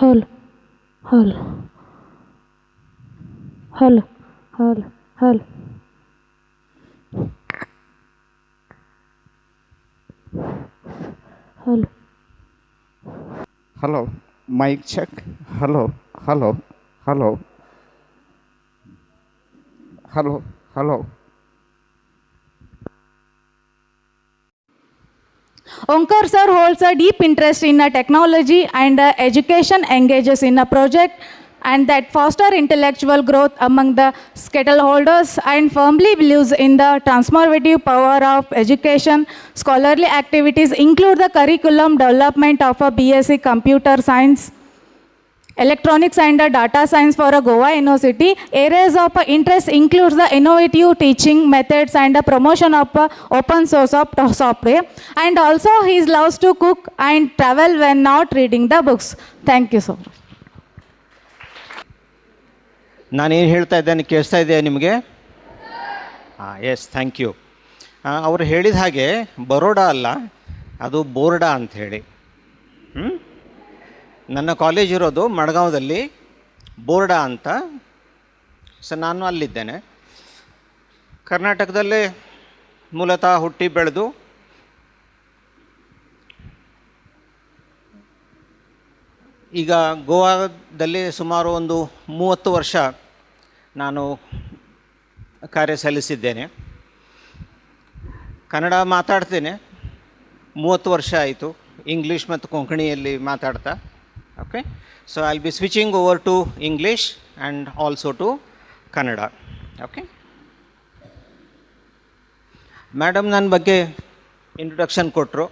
Hal, hal, hal, hal, hal. Hal. Hello, mic check. Hello, hello, hello, hello, hello. Onkar sir holds a deep interest in technology and education, engages in a project and that foster intellectual growth among the stakeholders and firmly believes in the transformative power of education. Scholarly activities include the curriculum development of a BSc Computer Science, Electronics and Data Science for a Goa University. Areas of interest includes the innovative teaching methods and the promotion of open source of software. And also he loves to cook and travel when not reading the books. Thank you so much. ನಾನೇನು ಹೇಳ್ತಾ ಇದ್ದೇನೆ ಕೇಳಿಸ್ತಾ ಇದೆಯಾ ನಿಮಗೆ? Yes, thank you. ಅವರು ಹೇಳಿದ ಹಾಗೆ ಬರೋಡಾ ಅಲ್ಲ, ಅದು ಬೋರ್ಡಾ ಅಂಥೇಳಿ. ನನ್ನ ಕಾಲೇಜ್ ಇರೋದು ಮಡ್ಗಾಂವದಲ್ಲಿ, ಬೋರ್ಡಾ ಅಂತ. ಸೊ ನಾನು ಅಲ್ಲಿದ್ದೇನೆ. ಕರ್ನಾಟಕದಲ್ಲೇ ಮೂಲತಃ ಹುಟ್ಟಿ ಬೆಳೆದು ಈಗ ಗೋವಾದಲ್ಲಿ ಸುಮಾರು ಒಂದು 30 ವರ್ಷ ನಾನು ಕಾರ್ಯ ಸಲ್ಲಿಸಿದ್ದೇನೆ. ಕನ್ನಡ ಮಾತಾಡ್ತೇನೆ, 30 ವರ್ಷ ಆಯಿತು. ಇಂಗ್ಲೀಷ್ ಮತ್ತು ಕೊಂಕಣಿಯಲ್ಲಿ ಮಾತಾಡ್ತಾ. Okay, so I will be switching over to English and also to Kannada. Okay madam ನನ್ನ ಬಗ್ಗೆ ಇಂಟ್ರೊಡಕ್ಷನ್ ಕೊಟ್ಟರು.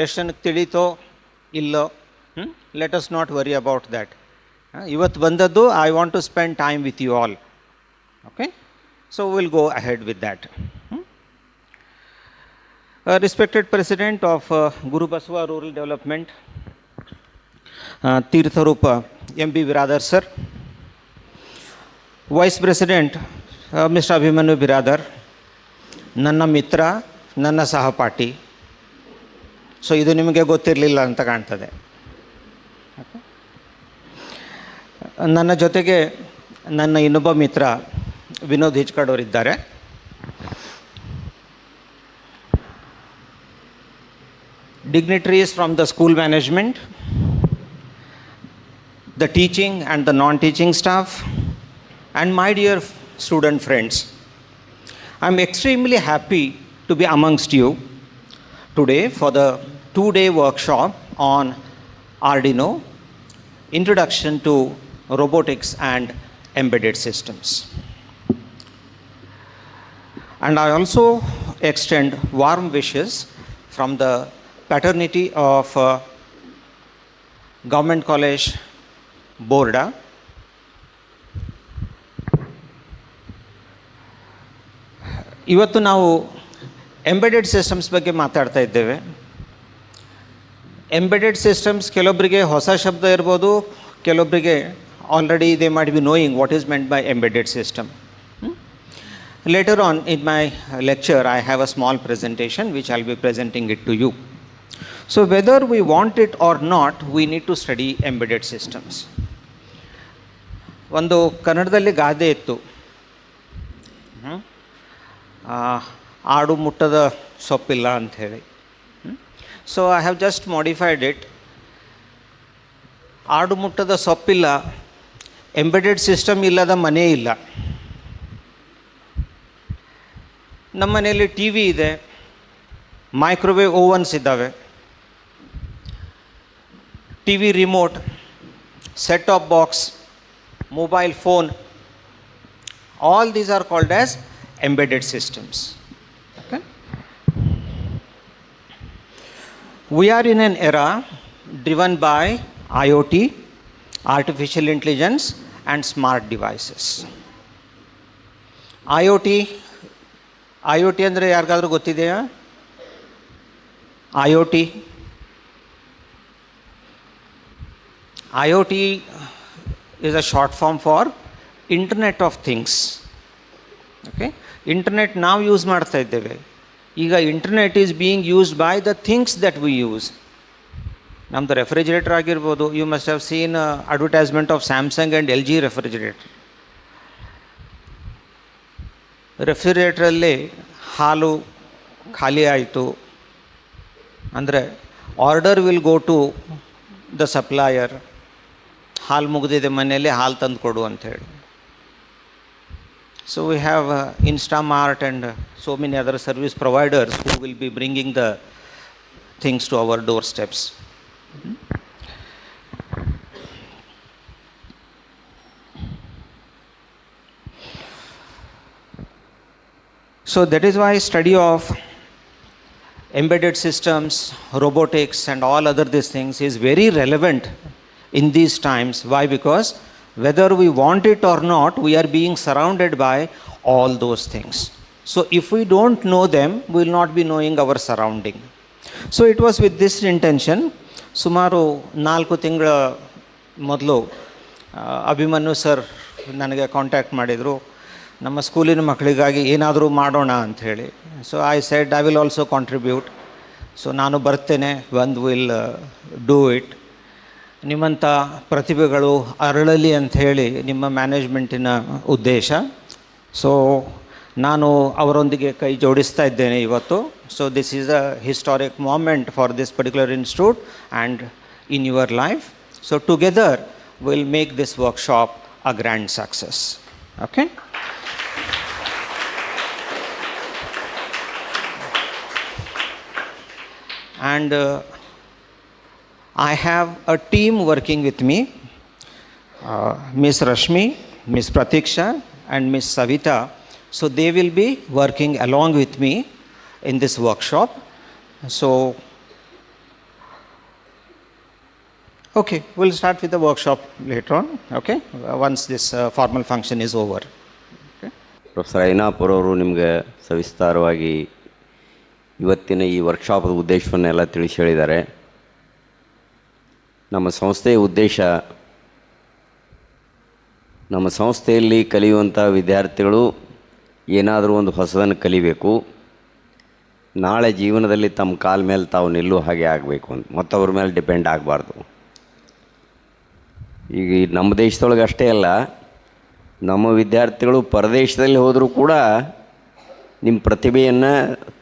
ಎಷ್ಟು ಜನಕ್ಕೆ ತಿಳಿತೋ ಇಲ್ಲೋ, let us not worry about that. ಇವತ್ತು ಬಂದದ್ದು I want to spend time with you all. Okay, so will go ahead with that. Respected President of Gurubasava Rural Development, Tirtharupa M.B. Biradar Sir, Vice President Mr. Abhimanyu Biradar, ನನ್ನ ಮಿತ್ರ, ನನ್ನ ಸಹಪಾಠಿ. So ಇದು ನಿಮಗೆ ಗೊತ್ತಿರಲಿಲ್ಲ ಅಂತ ಕಾಣ್ತದೆ. ನನ್ನ ಜೊತೆಗೆ ನನ್ನ ಇನ್ನೊಬ್ಬ ಮಿತ್ರ ವಿನೋದ್ ಹಿಚ್ಕಡ್ ಅವರಿದ್ದಾರೆ. Dignitaries from the school management, the teaching and the non-teaching staff, and my dear student friends. I'm extremely happy to be amongst you today for the 2-day workshop on Arduino, Introduction to Robotics and Embedded Systems. And I also extend warm wishes from the paternity of Government College, Borda. ಇವತ್ತು ನಾವು embedded systems ಬಗ್ಗೆ ಮಾತಾಡ್ತಾ ಇದ್ದೇವೆ. Embedded systems ಕೆಲವೊಬ್ಬರಿಗೆ ಹೊಸ ಶಬ್ದ ಇರ್ಬೋದು, ಕೆಲವೊಬ್ಬರಿಗೆ already they might be knowing what is meant by embedded system. Later on in my lecture, I have a small presentation which I'll be presenting it to you. So whether we want it or not, we need to study embedded systems. ಒಂದು ಕನ್ನಡದಲ್ಲಿ ಗಾದೆ ಇತ್ತು, ಆಡು ಮುಟ್ಟದ ಸೊಪ್ಪಿಲ್ಲ ಅಂಥೇಳಿ. So I have just modified it. ಆಡು ಮುಟ್ಟದ ಸೊಪ್ಪಿಲ್ಲ, embedded system ಇಲ್ಲದ ಮನೆ ಇಲ್ಲ. ನಮ್ಮ ಮನೆಯಲ್ಲಿ ಟಿ ವಿ ಇದೆ, ಮೈಕ್ರೋವೇವ್ ಓವನ್ಸ್ ಇದ್ದಾವೆ, T V remote, set top box, mobile phone, all these are called as embedded systems. Okay? We are in an era driven by IoT, artificial intelligence and smart devices. IoT ಅಂದರೆ ಯಾರಿಗಾದ್ರೂ ಗೊತ್ತಿದೆಯಾ? IoT is a short form for Internet of Things. Okay? Internet ನಾವು use ಮಾಡ್ತಾ ಇದ್ದೇವೆ. ಈಗ internet is being used by the things that we use. ನಮ್ಮದು refrigerator ಆಗಿರ್ಬೋದು. You must have seen advertisement of Samsung and LG refrigerator. ರೆಫ್ರಿಜಿರೇಟ್ರಲ್ಲಿ ಹಾಲು ಖಾಲಿ ಆಯಿತು ಅಂದರೆ order will go to the supplier, ಹಾಲು ಮುಗಿದಿದೆ ಮನೆಯಲ್ಲಿ, ಹಾಲು ತಂದು ಕೊಡು ಅಂಥೇಳಿ. So we have Instamart and so many other service providers who will be bringing the things to our doorsteps. So that is why study of embedded systems, robotics and all other these things is very relevant in these times. Why? Because whether we want it or not, we are being surrounded by all those things. So if we don't know them, we will not be knowing our surrounding. So it was with this intention, ಸುಮಾರು 4 ತಿಂಗಳ ಮೊದಲು Abhimanyu sir ನನಗೆ contact ಮಾಡಿದರು, ನಮ್ಮ ಸ್ಕೂಲಿನ ಮಕ್ಕಳಿಗಾಗಿ ಏನಾದರೂ ಮಾಡೋಣ ಅಂಥೇಳಿ. So I said I will also contribute. So ನಾನು ಬರ್ತೇನೆ, ಒಂದು ವಿಲ್ ಡೂ ಇಟ್. ನಿಮ್ಮಂಥ ಪ್ರತಿಭೆಗಳು ಅರಳಲಿ ಅಂಥೇಳಿ ನಿಮ್ಮ ಮ್ಯಾನೇಜ್ಮೆಂಟಿನ ಉದ್ದೇಶ. ಸೊ ನಾನು ಅವರೊಂದಿಗೆ ಕೈ ಜೋಡಿಸ್ತಾ ಇದ್ದೇನೆ ಇವತ್ತು. So this is a historic moment for this particular institute and in your life. So together will make this workshop a grand success. Okay. And I have a team working with me, Ms. Rashmi, Ms. Pratiksha and Ms. Savita. So they will be working along with me in this workshop. So, okay, we'll start with the workshop later on, okay, once this formal function is over. Okay. Professor Ainapur ಅವರು ನಿಮಗೆ ಸವಿಸ್ತಾರವಾಗಿ ಇವತ್ತಿನ ಈ ವರ್ಕ್ಶಾಪ್ದ ಉದ್ದೇಶವನ್ನೆಲ್ಲ ತಿಳಿಸಿ ಹೇಳಿದ್ದಾರೆ. ನಮ್ಮ ಸಂಸ್ಥೆಯ ಉದ್ದೇಶ, ನಮ್ಮ ಸಂಸ್ಥೆಯಲ್ಲಿ ಕಲಿಯುವಂಥ ವಿದ್ಯಾರ್ಥಿಗಳು ಏನಾದರೂ ಒಂದು ಹೊಸದನ್ನು ಕಲಿಬೇಕು, ನಾಳೆ ಜೀವನದಲ್ಲಿ ತಮ್ಮ ಕಾಲ ಮೇಲೆ ತಾವು ನಿಲ್ಲುವ ಹಾಗೆ ಆಗಬೇಕು ಅಂತ, ಮತ್ತವ್ರ ಮೇಲೆ ಡಿಪೆಂಡ್ ಆಗಬಾರ್ದು. ಈಗ ನಮ್ಮ ದೇಶದೊಳಗೆ ಅಷ್ಟೇ ಅಲ್ಲ, ನಮ್ಮ ವಿದ್ಯಾರ್ಥಿಗಳು ಪರದೇಶದಲ್ಲಿ ಹೋದರೂ ಕೂಡ ನಿಮ್ಮ ಪ್ರತಿಭೆಯನ್ನು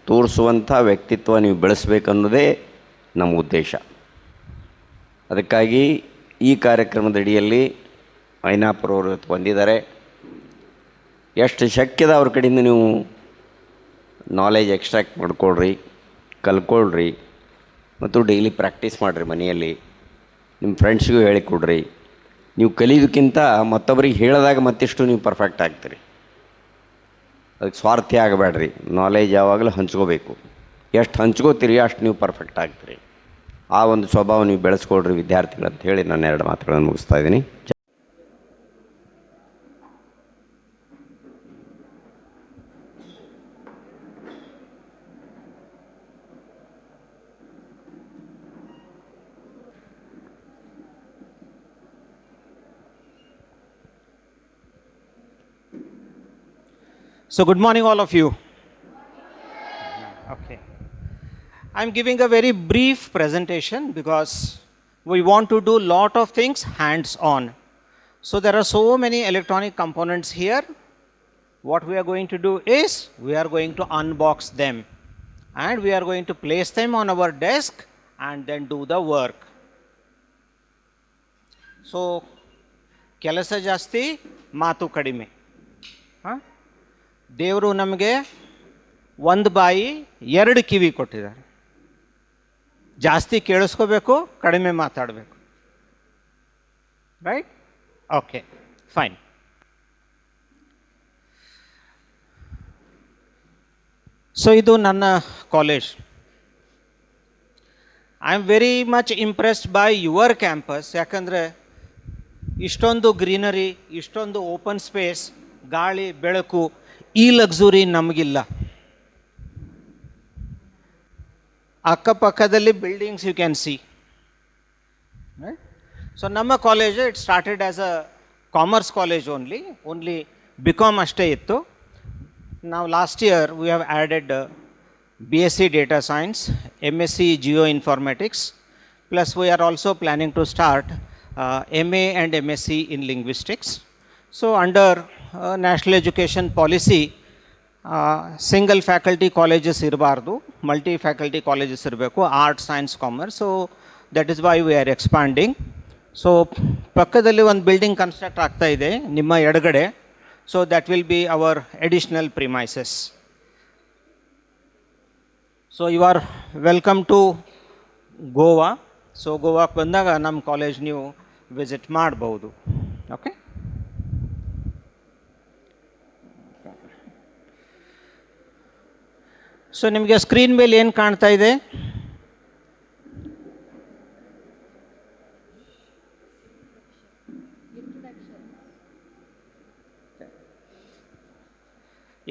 ತೋರಿಸುವಂಥ ವ್ಯಕ್ತಿತ್ವ ನೀವು ಬೆಳೆಸಬೇಕನ್ನೋದೇ ನಮ್ಮ ಉದ್ದೇಶ. ಅದಕ್ಕಾಗಿ ಈ ಕಾರ್ಯಕ್ರಮದ ಅಡಿಯಲ್ಲಿ ಐನಾಪುರ ಅವರು ಬಂದಿದ್ದಾರೆ. ಎಷ್ಟು ಶಕ್ಯದ ಅವ್ರ ಕಡೆಯಿಂದ ನೀವು ನಾಲೆಜ್ ಎಕ್ಸ್ಟ್ರಾಕ್ಟ್ ಮಾಡ್ಕೊಳ್ರಿ, ಕಲ್ಕೊಳ್ರಿ ಮತ್ತು ಡೈಲಿ ಪ್ರಾಕ್ಟೀಸ್ ಮಾಡಿರಿ. ಮನೆಯಲ್ಲಿ ನಿಮ್ಮ ಫ್ರೆಂಡ್ಸ್ಗೂ ಹೇಳಿಕೊಡ್ರಿ. ನೀವು ಕಲಿಯೋದಕ್ಕಿಂತ ಮತ್ತೊಬ್ಬರಿಗೆ ಹೇಳಿದಾಗ ಮತ್ತಿಷ್ಟು ನೀವು ಪರ್ಫೆಕ್ಟ್ ಆಗ್ತೀರಿ. ಅದಕ್ಕೆ ಸ್ವಾರ್ಥಿ ಆಗಬೇಡ್ರಿ. ನಾಲೆಜ್ ಯಾವಾಗಲೂ ಹಂಚ್ಕೋಬೇಕು. ಎಷ್ಟು ಹಂಚ್ಕೋತೀರಿ ಅಷ್ಟು ನೀವು ಪರ್ಫೆಕ್ಟ್ ಆಗ್ತೀರಿ. ಆ ಒಂದು ಸ್ವಭಾವ ನೀವು ಬೆಳೆಸ್ಕೊಳ್ರಿ ವಿದ್ಯಾರ್ಥಿಗಳು ಅಂತ ಹೇಳಿ ನಾನು 2 ಮಾತುಗಳನ್ನು ಮುಗಿಸ್ತಾ ಇದ್ದೀನಿ. So good morning all of you. Okay. I'm giving a very brief presentation because we want to do lot of things hands on. So there are so many electronic components here. What we are going to do is we are going to unbox them and we are going to place them on our desk and then do the work. So ಕೆಲಸ ಜಾಸ್ತಿ ಮಾತು ಕಡಿಮೆ. ದೇವರು ನಮಗೆ ಒಂದು ಬಾಯಿ 2 ಕಿವಿ ಕೊಟ್ಟಿದ್ದಾರೆ. ಜಾಸ್ತಿ ಕೇಳಿಸ್ಕೋಬೇಕು, ಕಡಿಮೆ ಮಾತಾಡಬೇಕು. ರೈಟ್? Okay, fine. ಸೊ ಇದು ನನ್ನ college. I am very much impressed by your campus. ಯಾಕಂದರೆ ಇಷ್ಟೊಂದು ಗ್ರೀನರಿ, ಇಷ್ಟೊಂದು ಓಪನ್ ಸ್ಪೇಸ್, ಗಾಳಿ ಬೆಳಕು, ಈ ಲಕ್ಸುರಿ ನಮಗಿಲ್ಲ. ಅಕ್ಕಪಕ್ಕದಲ್ಲಿ buildings you can see. So ನಮ್ಮ college it started as a commerce college only BCom ಅಷ್ಟೇ ಇತ್ತು. ನಾವು last year we have added BSc Data Science, MSc Geo Informatics, Plus, we are also planning to start MA and MSc in linguistics. So, under national education policy, single faculty colleges irbardu, multi faculty colleges irbeku, art, science, commerce. So, that is why we are expanding. So, ಪಕ್ಕದಲ್ಲಿ ಒಂದು building construct ಆಗ್ತಾ ಇದೆ ನಿಮ್ಮ ಎಡಗಡೆ. So, that will be our additional premises. So, you are welcome to Goa. So ಗೋವಾಕ್ಕೆ ಬಂದಾಗ ನಮ್ಮ college ನೀವು ವಿಸಿಟ್ ಮಾಡ್ಬೋದು. ಓಕೆ, ಸೊ ನಿಮಗೆ ಸ್ಕ್ರೀನ್ ಮೇಲೆ ಏನು ಕಾಣ್ತಾ ಇದೆ?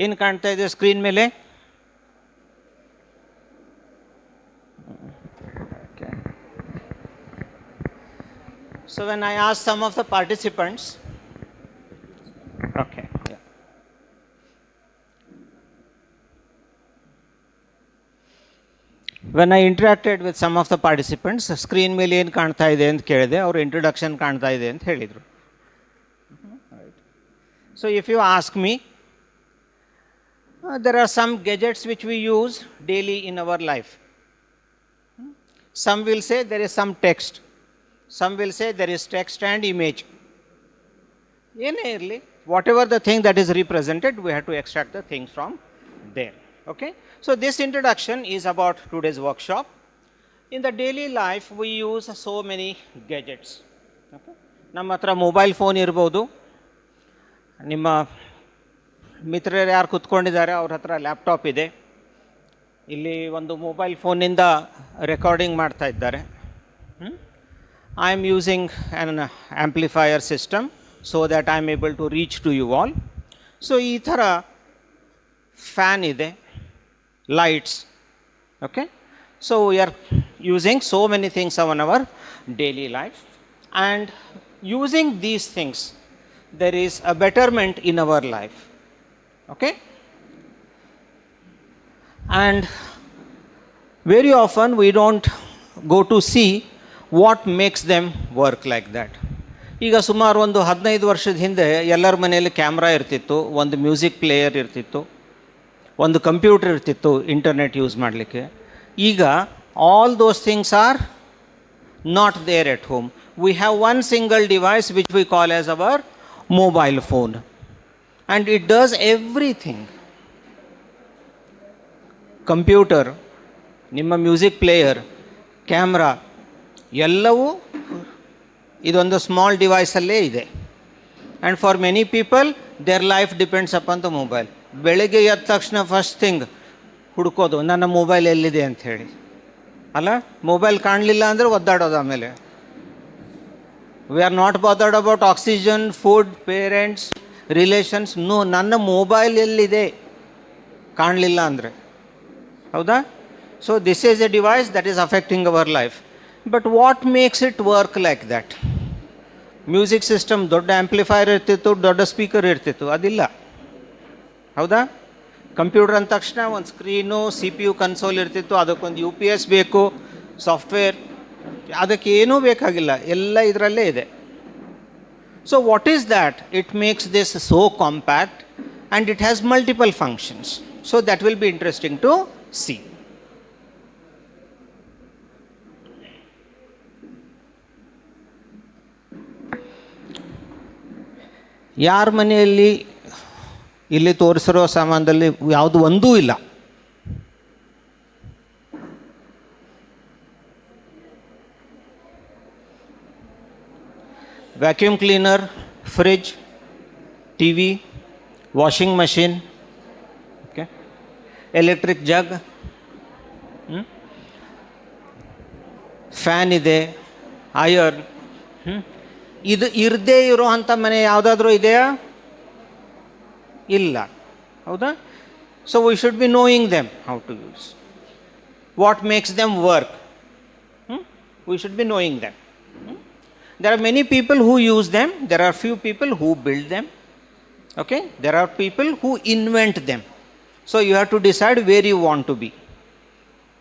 ಏನು ಕಾಣ್ತಾ ಇದೆ ಸ್ಕ್ರೀನ್ ಮೇಲೆ? So when I ask some of the participants, okay, yeah. When I interacted with some of the participants, screen ಮೇಲೆ ಏನು ಕಾಣ್ತಾ ಇದೆ ಅಂತ ಕೇಳಿದೆ, ಅವರು ಇಂಟ್ರೊಡಕ್ಷನ್ ಕಾಣ್ತಾ ಇದೆ ಅಂತ ಹೇಳಿದರು. So if you ask me, there are some gadgets which we use daily in our life. Some will say there is some text. Some will say there is text and image. ಏನೇ ಇರಲಿ, whatever the thing that is represented, we have to extract the things from there. Okay? So this introduction is about today's workshop. In the daily life, we use so many gadgets. Okay? ನಮ್ಮ ಹತ್ರ mobile phone ಇರ್ಬೋದು, ನಿಮ್ಮ ಮಿತ್ರರು ಯಾರು ಕೂತ್ಕೊಂಡಿದ್ದಾರೆ ಅವ್ರ ಹತ್ರ laptop ಇದೆ, ಇಲ್ಲಿ ಒಂದು ಮೊಬೈಲ್ ಫೋನಿಂದ ರೆಕಾರ್ಡಿಂಗ್ ಮಾಡ್ತಾ ಇದ್ದಾರೆ. I am using an amplifier system so that I am able to reach to you all. So, ಈ ಥರ ಫ್ಯಾನ್ ಇದೆ, lights. Okay? So, we are using so many things in our daily life, and using these things, there is a betterment in our life. Okay? And very often we don't go to see what makes them work like that. ಈಗ ಸುಮಾರು ಒಂದು 15 ವರ್ಷದ ಹಿಂದೆ ಎಲ್ಲರ ಮನೆಯಲ್ಲಿ camera ಇರ್ತಿತ್ತು, ಒಂದು music player ಇರ್ತಿತ್ತು, ಒಂದು ಕಂಪ್ಯೂಟರ್ ಇರ್ತಿತ್ತು ಇಂಟರ್ನೆಟ್ ಯೂಸ್ ಮಾಡಲಿಕ್ಕೆ. ಈಗ all those things are not there at home. We have one single device which we call as our mobile phone, and it does everything. Computer, ನಿಮ್ಮ music player, camera ಎಲ್ಲವೂ ಇದೊಂದು small ಡಿವೈಸಲ್ಲೇ ಇದೆ. And for many people their life depends upon the mobile. ಬೆಳಗ್ಗೆ ಎದ್ದ ತಕ್ಷಣ first thing ಹುಡ್ಕೋದು ನನ್ನ mobile ಎಲ್ಲಿದೆ ಅಂಥೇಳಿ ಅಲ್ಲ. ಮೊಬೈಲ್ ಕಾಣಲಿಲ್ಲ ಅಂದರೆ ಒದ್ದಾಡೋದು. ಆಮೇಲೆ we are not bothered about oxygen, food, parents, relations. No, ನನ್ನ ಮೊಬೈಲ್ ಎಲ್ಲಿದೆ ಕಾಣಲಿಲ್ಲ ಅಂದರೆ. ಹೌದಾ? So this is a device that is affecting our life. But what makes it work like that? Music system ದೊಡ್ಡ ಆ್ಯಂಪ್ಲಿಫೈರ್ ಇರ್ತಿತ್ತು, ದೊಡ್ಡ speaker ಇರ್ತಿತ್ತು, ಅದಿಲ್ಲ. ಹೌದಾ? ಕಂಪ್ಯೂಟರ್ ಅಂದ ತಕ್ಷಣ ಒಂದು ಸ್ಕ್ರೀನು, CPU ಕನ್ಸೋಲ್ ಇರ್ತಿತ್ತು, ಅದಕ್ಕೊಂದು UPS ಬೇಕು, ಸಾಫ್ಟ್ವೇರ್, ಅದಕ್ಕೆ ಏನೂ ಬೇಕಾಗಿಲ್ಲ, ಎಲ್ಲ ಇದರಲ್ಲೇ ಇದೆ. So what is that? It makes this so compact and it has multiple functions. So that will be interesting to see. ಯಾರ ಮನೆಯಲ್ಲಿ ಇಲ್ಲಿ ತೋರಿಸಿರೋ ಸಾಮಾನಲ್ಲಿ ಯಾವುದು ಒಂದೂ ಇಲ್ಲ? Vacuum cleaner, fridge, TV, washing machine, okay, electric jug, fan ಇದೆ, iron. ಇದು ಇರದೇ ಇರೋ ಅಂಥ ಮನೆ ಯಾವುದಾದ್ರೂ ಇದೆಯಾ? ಇಲ್ಲ. ಹೌದಾ? So we should be knowing them how to use. What makes them work? We should be knowing them. There are many people who use them. There are few people who build them. Okay? There are people who invent them. So you have to decide where you want to be.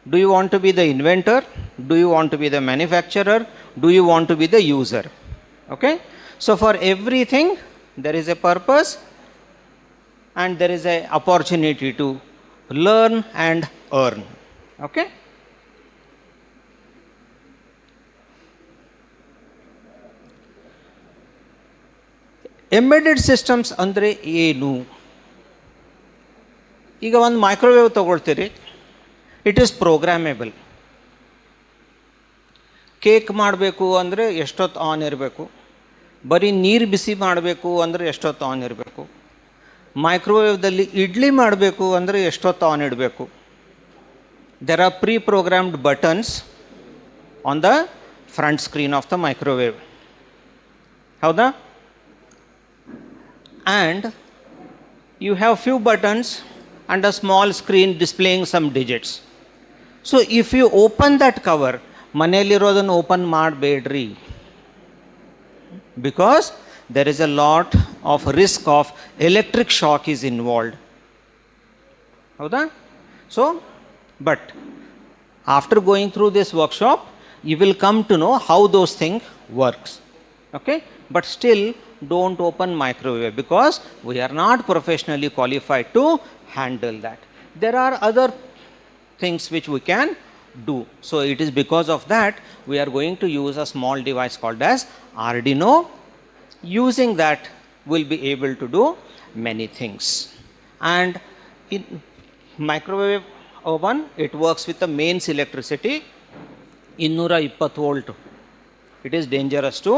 Do you want to be the inventor? Do you want to be the manufacturer? Do you want to be the user? Okay? So for everything, there is a purpose and there is a opportunity to learn and earn. Okay? Embedded systems ಅಂದರೆ ಏನು? ಈಗ ಒಂದು microwave ತಗೊಳ್ತೀರಿ, it is programmable. Cake ಮಾಡಬೇಕು ಅಂದರೆ ಎಷ್ಟೊತ್ತು on ಇರಬೇಕು, ಬರೀ ನೀರು ಬಿಸಿ ಮಾಡಬೇಕು ಅಂದರೆ ಎಷ್ಟೊತ್ತು ಆನ್ ಇರಬೇಕು, ಮೈಕ್ರೋವೇವ್ದಲ್ಲಿ ಇಡ್ಲಿ ಮಾಡಬೇಕು ಅಂದರೆ ಎಷ್ಟೊತ್ತು ಆನ್ ಇಡಬೇಕು. There are pre programmed buttons on the front screen of the microwave. ಹೌದಾ? And you have few buttons and a small screen displaying some digits. So if you open that cover, manelirodanu open ಮಾಡಬೇಡ್ರಿ, because there is a lot of risk of electric shock is involved. ಹೌದಾ? So but after going through this workshop, you will come to know how those things works. Okay? But still, don't open microwave because we are not professionally qualified to handle that. There are other things which we can do. So it is because of that we are going to use a small device called as Arduino. Using that, we'll be able to do many things. And in microwave oven, it works with the mains electricity, 220 volt. It is dangerous to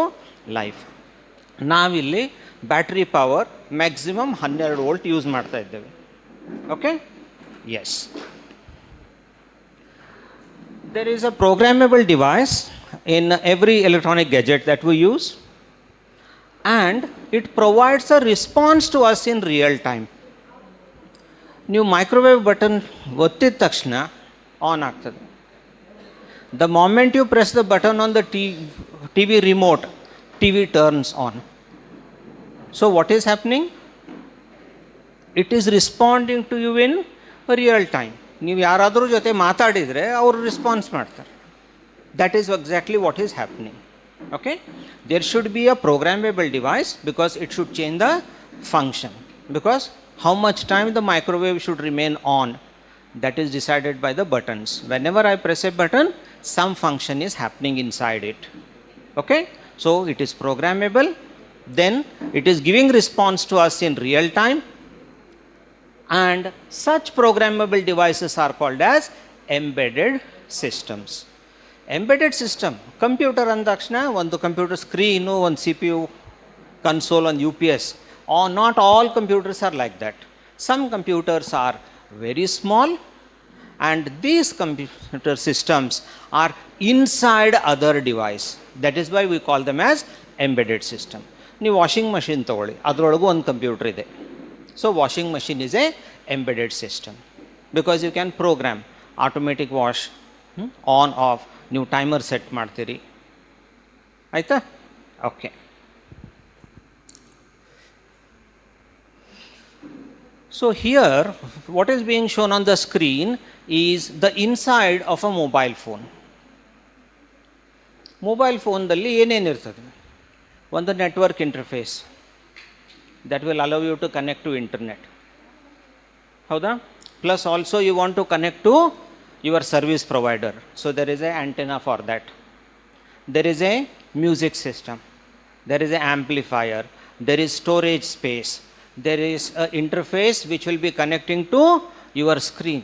life. ನಾವಿಲ್ಲಿ battery power maximum 12 volt use ಮಾಡ್ತಾ ಇದ್ದೇವೆ. Okay? Yes. There is a programmable device in every electronic gadget that we use, and it provides a response to us in real time. ನೀವು microwave button ಒತ್ತಿದ ತಕ್ಷಣ on ಆಗ್ತದೆ. The moment you press the button on the TV remote, TV turns on. So what is happening? It is responding to you in real time. ನೀವು ಯಾರಾದರೂ ಜೊತೆ ಮಾತಾಡಿದರೆ ಅವರು response ಮಾಡ್ತಾರೆ. That is exactly what is happening. Okay? There should be a programmable device because it should change the function. Because how much time the microwave should remain on, that is decided by the buttons. Whenever I press a button, some function is happening inside it. Okay? So it is programmable, then it is giving response to us in real time, and such programmable devices are called as embedded systems. Embedded system, computer ಅಂದಾಕ್ಷಣ ಒಂದು computer screen, ಒಂದು CPU console, ಒಂದು UPS. Not all computers are like that. Some computers are very small, and these computer systems are inside other device. That is why we call them as embedded system. ನೀವು washing machine ತೊಗೊಳ್ಳಿ, ಅದರೊಳಗೂ ಒಂದು computer ಇದೆ. So washing machine is a embedded system because you can program automatic wash, on off, ನೀವು timer set ಮಾಡ್ತೀರಿ. ಆಯಿತಾ? Okay. So here what is being shown on the screen is the inside of a mobile phone. Mobile ಫೋನ್ದಲ್ಲಿ ಏನೇನಿರ್ತದೆ? ಒಂದು network interface that will allow you to connect to internet. ಹೌದಾ? Plus also you want to connect to your service provider. So there is an antenna for that. There is a music system. There is an amplifier. There is storage space. There is an interface which will be connecting to your screen.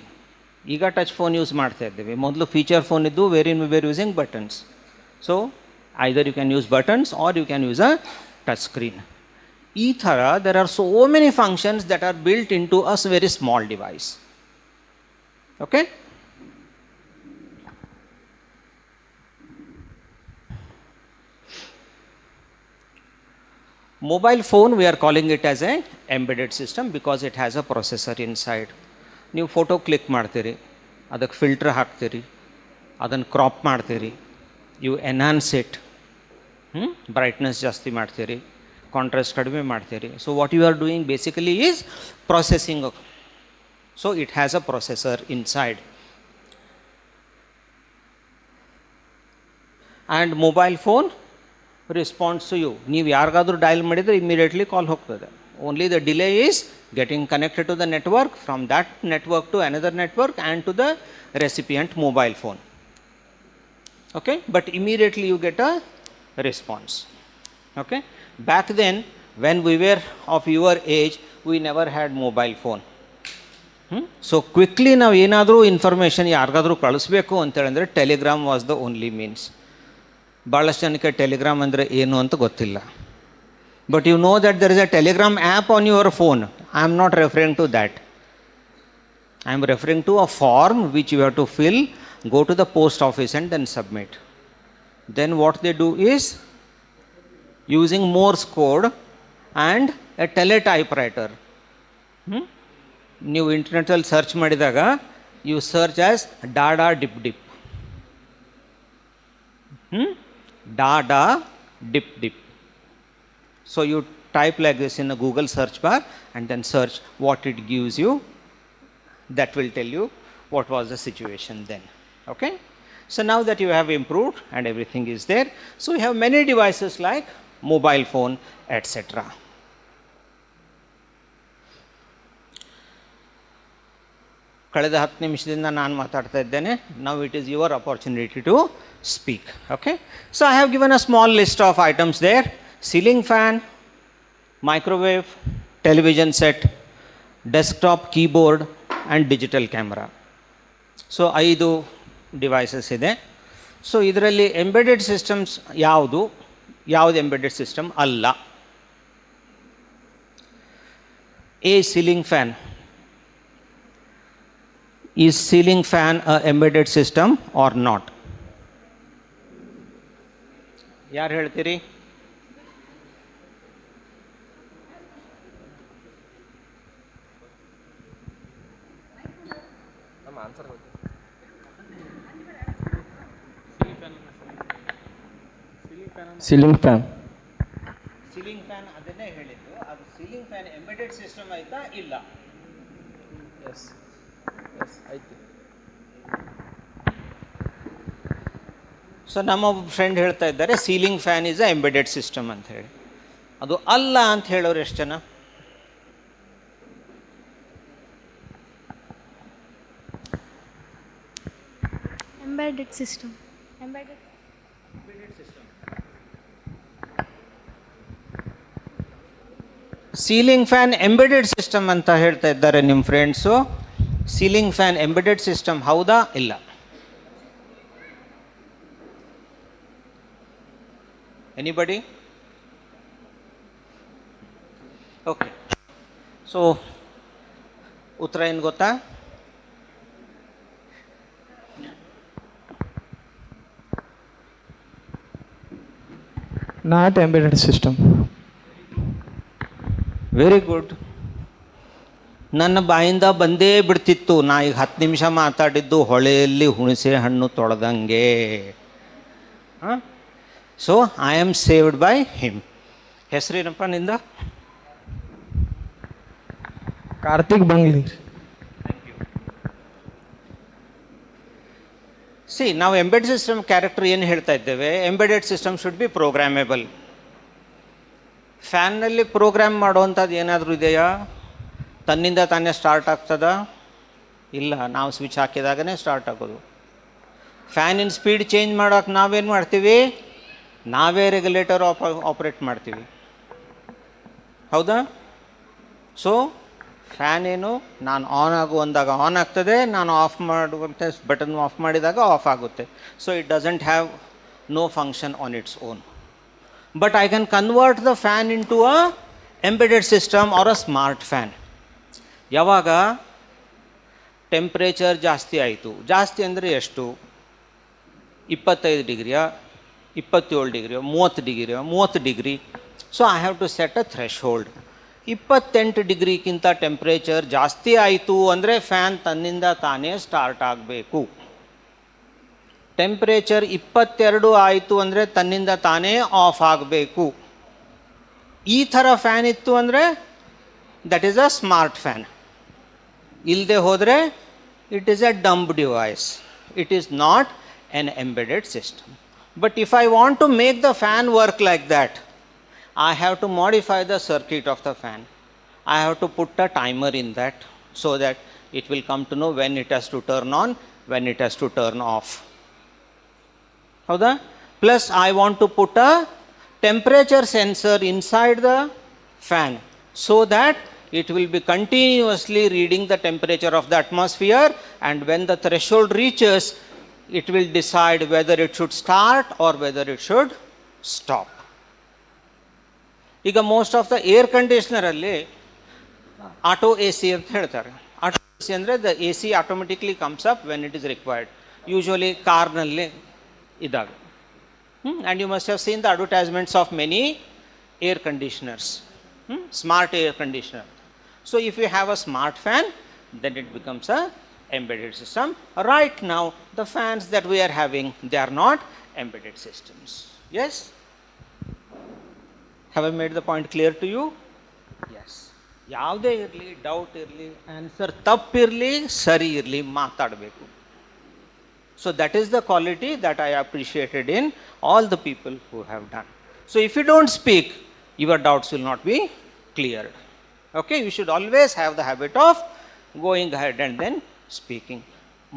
ಈಗ touch phone use ಮಾಡ್ತಾ ಇದ್ದೀವಿ, ಮೊದಲು feature phone ಇದ್ದು wherein we were using buttons. So either you can use buttons or you can use a touch screen. ಈ ಥರ there are so many functions that are built into a very small device. Okay? Mobile phone, we are calling it as a embedded system because it has a processor inside. ನೀವು photo click ಮಾಡ್ತೀರಿ, ಅದಕ್ಕೆ filter ಹಾಕ್ತೀರಿ, ಅದನ್ನು crop ಮಾಡ್ತೀರಿ, you enhance it, brightness ಜಾಸ್ತಿ ಮಾಡ್ತೀರಿ, contrast ಕಡಿಮೆ ಮಾಡ್ತೀರಿ. So what you are doing basically is processing. So it has a processor inside. And mobile phone response to you. ನೀವು ಯಾರಿಗಾದ್ರೂ ಡಯಲ್ ಮಾಡಿದರೆ ಇಮಿಡಿಯೇಟ್ಲಿ ಕಾಲ್ ಹೋಗ್ತದೆ. Only the delay is getting connected to the network, from that network to another network and to the recipient mobile phone. Okay, but immediately you get a response. Okay, back then when we were of your age, we never had mobile phone. So quickly ನಾವು ಏನಾದರೂ information ಯಾರಿಗಾದ್ರೂ ಕಳಿಸ್ಬೇಕು ಅಂತೇಳಿದ್ರೆ Telegram was the only means. ಭಾಳಷ್ಟು ಜನಕ್ಕೆ Telegram ಅಂದರೆ ಏನು ಅಂತ ಗೊತ್ತಿಲ್ಲ. But you know that there is a Telegram app on your phone. I am not referring to that. I am referring to a form which you have to fill, go to the post office and then submit. Then what they do is, using Morse code and a teletypewriter. ನೀವು ಇಂಟರ್ನೆಟಲ್ಲಿ search ಮಾಡಿದಾಗ you search as dada dip dip. Dada dip dip. So you type like this in a Google search bar and then search what it gives you. That will tell you what was the situation then. Okay. So now that you have improved and everything is there, so you have many devices like mobile phone, etc. ಕಳೆದ 10 ನಿಮಿಷದಿಂದ ನಾನು ಮಾತಾಡ್ತಾ ಇದ್ದೇನೆ. Now it is your opportunity to speak. Okay. So I have given a small list of items there. Ceiling fan, microwave, television set, desktop keyboard and digital camera. So 5 devices ಇದೆ. So ಇದರಲ್ಲಿ embedded systems ಯಾವುದು embedded system ಅಲ್ಲ? A ceiling fan. Is ceiling fan a embedded system or not? ಯಾರು ಹೇಳ್ತೀರಿ? Ceiling fan. Ceiling fan ಅದನ್ನೇ ಹೇಳಿದ್ದು. ಅದು ceiling fan embedded system ಆಯ್ತಾ ಇಲ್ಲ? ಎಸ್ ಆಯ್ತು. ಸೊ ನಮ್ಮ ಫ್ರೆಂಡ್ ಹೇಳ್ತಾ ಇದ್ದಾರೆ ceiling fan is a embedded system ಅಂತ ಹೇಳಿ. ಅದು ಅಲ್ಲ ಅಂತ ಹೇಳೋರು ಎಷ್ಟು ಜನ? Embedded system. Embedded system. Ceiling fan embedded system ಅಂತ ಹೇಳ್ತಾ ಇದ್ದಾರೆ ನಿಮ್ಮ friends. Ceiling fan embedded system ಹೌದಾ ಇಲ್ಲ? ಎನಿಬಡಿ? ಓಕೆ. ಸೊ ಉತ್ತರ ಏನು ಗೊತ್ತಾ? Not embedded system. Very good. ನನ್ನ ಬಾಯಿಂದ ಬಂದೇ ಬಿಡ್ತಿತ್ತು. ನಾ ಈಗ 10 ನಿಮಿಷ ಮಾತಾಡಿದ್ದು ಹೊಳೆಯಲ್ಲಿ ಹುಣಸೆ ಹಣ್ಣು ತೊಳೆದಂಗೆ. So I am saved by him. ಹೆಸರೇನಪ್ಪ ನಿಂದ? ಕಾರ್ತಿಕ್ ಬಂಗ್ಲಿ. ಸಿ, ನಾವು ಎಂಬೆಡೆಡ್ ಸಿಸ್ಟಮ್ ಕ್ಯಾರೆಕ್ಟರ್ ಏನು ಹೇಳ್ತಾ ಇದ್ದೇವೆ? Embedded system should be programmable. ಫ್ಯಾನ್ನಲ್ಲಿ ಪ್ರೋಗ್ರಾಮ್ ಮಾಡೋವಂಥದ್ದು ಏನಾದರೂ ಇದೆಯಾ? ತನ್ನಿಂದ ತಾನೇ ಸ್ಟಾರ್ಟ್ ಆಗ್ತದ? ಇಲ್ಲ, ನಾವು ಸ್ವಿಚ್ ಹಾಕಿದಾಗನೇ ಸ್ಟಾರ್ಟ್ ಆಗೋದು. ಫ್ಯಾನಿನ ಸ್ಪೀಡ್ ಚೇಂಜ್ ಮಾಡೋಕೆ ನಾವೇನು ಮಾಡ್ತೀವಿ? ನಾವೇ ರೆಗ್ಯುಲೇಟರ್ ಆಪ್ರೇಟ್ ಮಾಡ್ತೀವಿ. ಹೌದಾ? ಸೊ ಫ್ಯಾನ್ ಏನು, ನಾನು ಆನ್ ಅಂದಾಗ ಆನ್ ಆಗ್ತದೆ, ನಾನು ಆಫ್ ಮಾಡುವಂತೆ ಬಟನ್ ಆಫ್ ಮಾಡಿದಾಗ ಆಫ್ ಆಗುತ್ತೆ. So it doesn't have no function on its own. But I can convert the fan into a embedded system or a smart fan. ಯಾವಾಗ temperature ಜಾಸ್ತಿ ಆಯಿತು. ಜಾಸ್ತಿ ಅಂದರೆ ಎಷ್ಟು? 25 ಡಿಗ್ರಿಯ, 27 ಡಿಗ್ರಿಯೋ, 30 ಡಿಗ್ರಿಯೋ, 30 degree. So I have to set a threshold. 28 ಡಿಗ್ರಿಗಿಂತ ಟೆಂಪ್ರೇಚರ್ ಜಾಸ್ತಿ ಆಯಿತು ಅಂದರೆ ಫ್ಯಾನ್ ತನ್ನಿಂದ ತಾನೇ ಸ್ಟಾರ್ಟ್ ಆಗಬೇಕು. ಟೆಂಪ್ರೇಚರ್ 22 ಆಯಿತು ಅಂದರೆ ತನ್ನಿಂದ ತಾನೇ ಆಫ್ ಆಗಬೇಕು. ಈ ಥರ ಫ್ಯಾನ್ ಇತ್ತು ಅಂದರೆ that is a smart fan. ಇಲ್ಲದೆ ಹೋದರೆ it is A dumb device. It is not an embedded system. But if I want to make the fan work like that, I have to modify the circuit of the fan. I have to put a timer in that so that it will come to know when it has to turn on, when it has to turn off. Howda? Plus I want to put a temperature sensor inside the fan so that it will be continuously reading the temperature of the atmosphere, and when the threshold reaches, it will decide whether it should start or whether it should stop. ಈಗ most of the air ಕಂಡೀಷ್ನರಲ್ಲಿ auto A C ಅಂತ ಹೇಳ್ತಾರೆ. Auto A C ಅಂದರೆ the A C automatically comes up when it is required. Usually ಕಾರ್ನಲ್ಲಿ ಇದ್ದಾವೆ. And you must have seen the advertisements of many air conditioners, smart air conditioner. So if you have a smart fan, then it becomes a embedded system. Right now, the fans that we are having, they are not embedded systems. Yes? Have I made the point clear to you? Yes. ಯಾವುದೇ ಇರಲಿ, doubt ಇರಲಿ, answer ತಪ್ಪಿರಲಿ, ಸರಿ ಇರಲಿ, ಮಾತಾಡಬೇಕು. So that is the quality that I appreciated in all the people who have done. So if you don't speak, your doubts will not be cleared. Okay, you should always have the habit of going ahead and then speaking.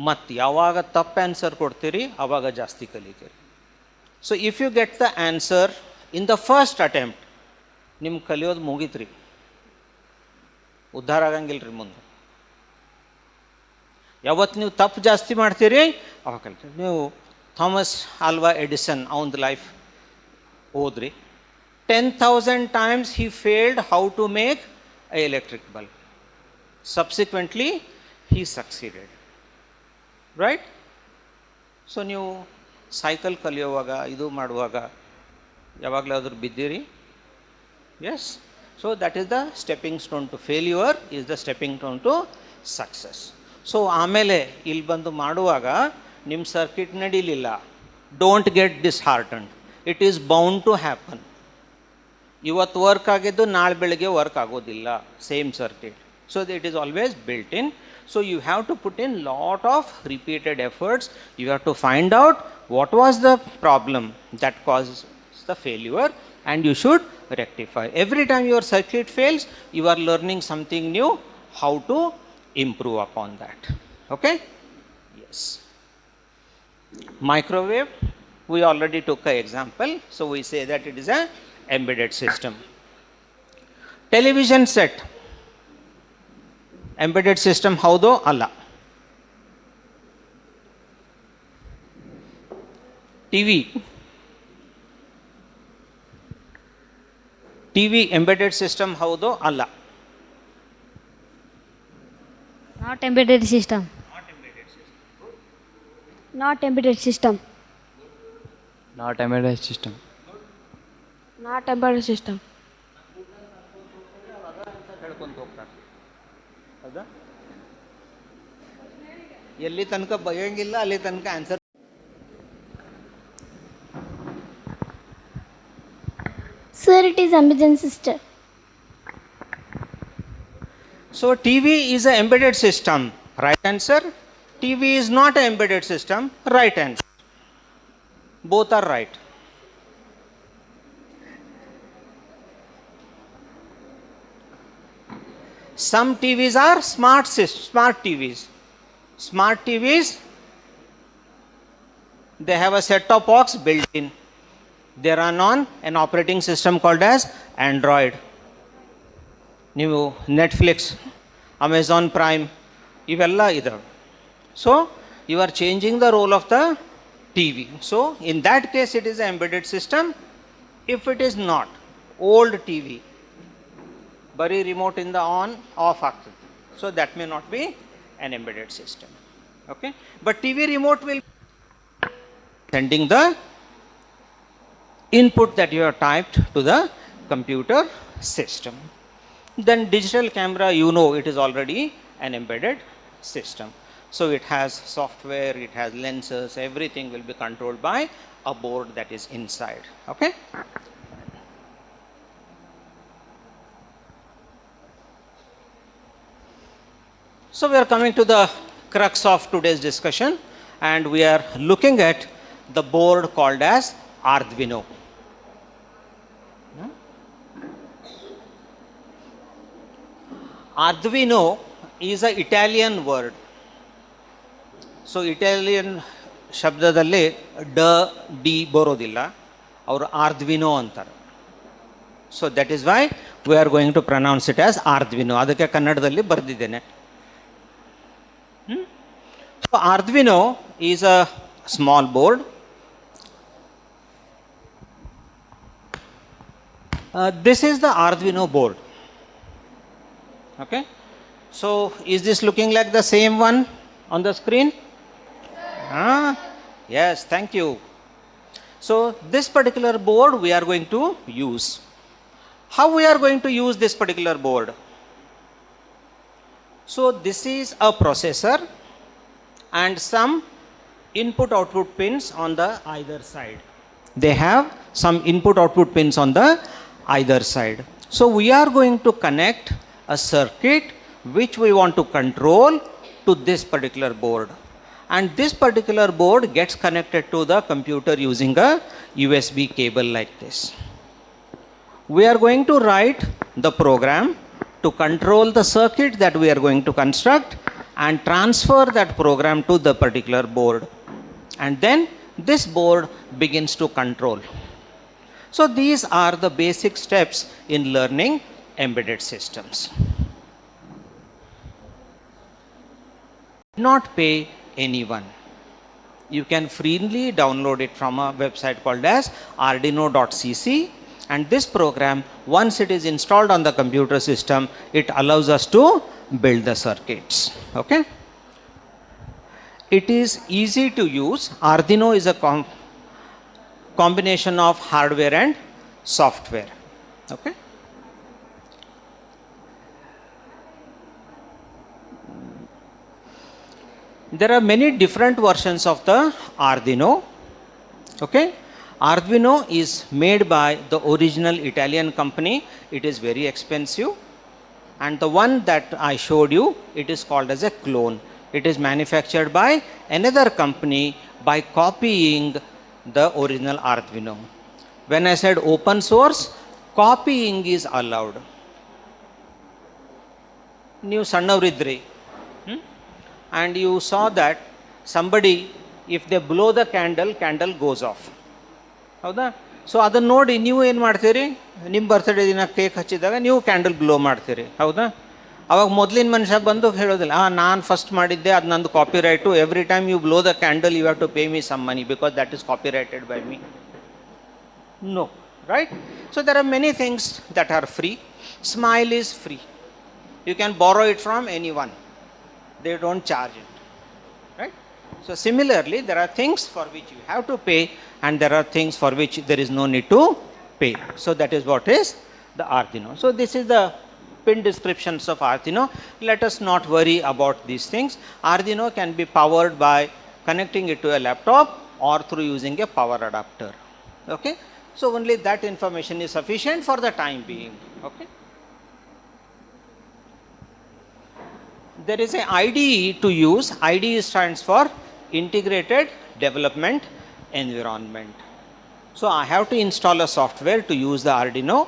ಮತ್ತು ಯಾವಾಗ ತಪ್ಪು answer ಕೊಡ್ತೀರಿ ಆವಾಗ ಜಾಸ್ತಿ ಕಲಿತೀರಿ. So if you get the answer in the first attempt, ನಿಮ್ಗೆ ಕಲಿಯೋದು ಮುಗೀತ್ರಿ, ಉದ್ಧಾರ ಆಗಂಗಿಲ್ಲ ರೀ ಮುಂದೆ. ಯಾವತ್ತು ನೀವು ತಪ್ಪು ಜಾಸ್ತಿ ಮಾಡ್ತೀರಿ ಅವಾಗ ಕಲಿತೀರಿ. ನೀವು ಥಾಮಸ್ ಆಲ್ವಾ ಎಡಿಸನ್ ಅವನದು ಲೈಫ್ ಓದ್ರಿ. 10,000 times he failed how to make an electric bulb. Subsequently, he succeeded. Right? So ನೀವು ಸೈಕಲ್ ಕಲಿಯುವಾಗ, ಇದು ಮಾಡುವಾಗ ಯಾವಾಗಲಾದರೂ ಬಿದ್ದೀರಿ? Yes. So that is the stepping stone to failure, is the stepping stone to success. So ಆಮೇಲೆ ಇಲ್ಲಿ ಬಂದು ಮಾಡುವಾಗ ನಿಮ್ಮ ಸರ್ಕಿಟ್ ನಡೀಲಿಲ್ಲ, don't get disheartened. It is bound to happen. ಇವತ್ತು ವರ್ಕ್ ಆಗಿದ್ದು ನಾಳೆ ಬೆಳಗ್ಗೆ ವರ್ಕ್ ಆಗೋದಿಲ್ಲ, same circuit. So it is always built in. So you have to put in lot of repeated efforts. You have to find out what was the problem that causes the failure, and you should rectify. Every time your circuit fails, you are learning something new, how to improve upon that. Okay? Yes. Microwave, we already took an example. So we say that it is a embedded system. Television set, embedded system ಹೌದೋ ಅಲ್ಲ? TV embedded system ಹೌದೋ ಅಲ್ಲ? Not embedded system. Not embedded system. Not embedded system. Not embedded system. ಹೇಳ್ಕೊಂತ ಹೋಗ್ತಾರೆ. ಹೌದಾ? ಎಲ್ಲಿ ತನಕ ಬಯೋಂಗಿಲ್ಲ ಅಲ್ಲಿ ತನಕ answer. Sir, it is embedded system. So TV is an embedded system. Right answer. TV is not an embedded system. Right answer. Both are right. Some TVs are smart TVs. Smart TVs, they have a set-top box built in. They run on an operating system called as Android. ನೀವು Netflix, Amazon Prime ಇವೆಲ್ಲ ಇದಾವೆ. So you are changing the role of the T V. So in that case it is a embedded system. If it is not, old T V ಬರೀ ರಿಮೋಟಿಂದ on off ಆಗ್ತದೆ. So that may not be an embedded system. Okay, but TV remote will sending the input that you have typed to the computer system. Then digital camera, you know, it is already an embedded system. So it has software, it has lenses, everything will be controlled by a board that is inside. Okay. So we are coming to the crux of today's discussion, and we are looking at the board called as Arduino. Arduino is an Italian word. So Italian ಶಬ್ದದಲ್ಲಿ D ಬರೋದಿಲ್ಲ, ಅವರು Arduino ಅಂತಾರೆ. So that is why we are going to pronounce it as Arduino. ಅದಕ್ಕೆ ಕನ್ನಡದಲ್ಲಿ ಬರೆದಿದ್ದೇನೆ. So Arduino is a small board. This is the Arduino board. Okay. So is this looking like the same one on the screen? Yes, thank you. So this particular board we are going to use. How we are going to use this particular board? So this is a processor and some input output pins on the either side. They have some input output pins on the either side. So we are going to connect a circuit which we want to control to this particular board, and this particular board gets connected to the computer using a USB cable like this. We are going to write the program to control the circuit that we are going to construct and transfer that program to the particular board, and then this board begins to control. So these are the basic steps in learning embedded systems. Not pay anyone. You can freely download it from a website called as arduino.cc, and this program, once it is installed on the computer system, it allows us to build the circuits. Okay. It is easy to use. Arduino is a combination of hardware and software. Okay. There are many different versions of the Arduino. Okay. Arduino is made by the original Italian company. It is very expensive, and the one that I showed you, it is called as a clone. It is manufactured by another company by copying the original Arduino. When I said open source, copying is allowed. ನೀವು ಸಣ್ಣವರಿದ್ರಿ and you saw that somebody, if they blow the candle goes off. ಹೌದಾ? So ಅದನ್ನು ನೋಡಿ ನೀವು ಏನು ಮಾಡ್ತೀರಿ? ನಿಮ್ಮ birthday ದಿನ cake ಹಚ್ಚಿದಾಗ ನೀವು ಕ್ಯಾಂಡಲ್ ಬ್ಲೋ ಮಾಡ್ತೀರಿ. ಹೌದಾ? ಅವಾಗ ಮೊದಲಿನ ಮನುಷ್ಯ ಬಂದು ಹೇಳೋದಿಲ್ಲ, ನಾನು ಫಸ್ಟ್ ಮಾಡಿದ್ದೆ, ಅದು ನಂದು copyright, every time you blow the candle you have to pay me some money because that is copyrighted by me. No, right? So there are many things that are free. Smile is free. You can borrow it from anyone. They don't charge it, right? So similarly, there are things for which you have to pay, and there are things for which there is no need to pay. So that is what is the Arduino. So this is the pin descriptions of Arduino. Let us not worry about these things. Arduino can be powered by connecting it to a laptop or through using a power adapter. Okay? So only that information is sufficient for the time being. Okay? There is an IDE to use. IDE stands for Integrated Development Environment. So I have to install a software to use the Arduino.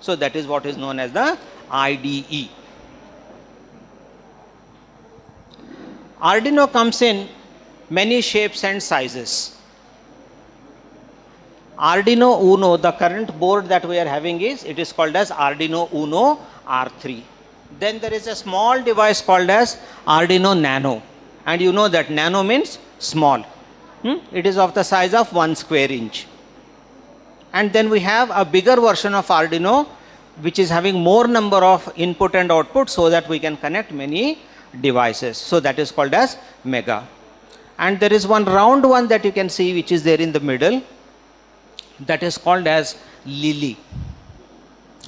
So that is what is known as the IDE. Arduino comes in many shapes and sizes. Arduino Uno, the current board that we are having it is called as Arduino Uno R3. Then there is a small device called as Arduino Nano, and you know that nano means small. It is of the size of 1 square inch. And then we have a bigger version of Arduino which is having more number of input and output so that we can connect many devices. So that is called as Mega. And there is one round one that you can see which is there in the middle, that is called as Lily.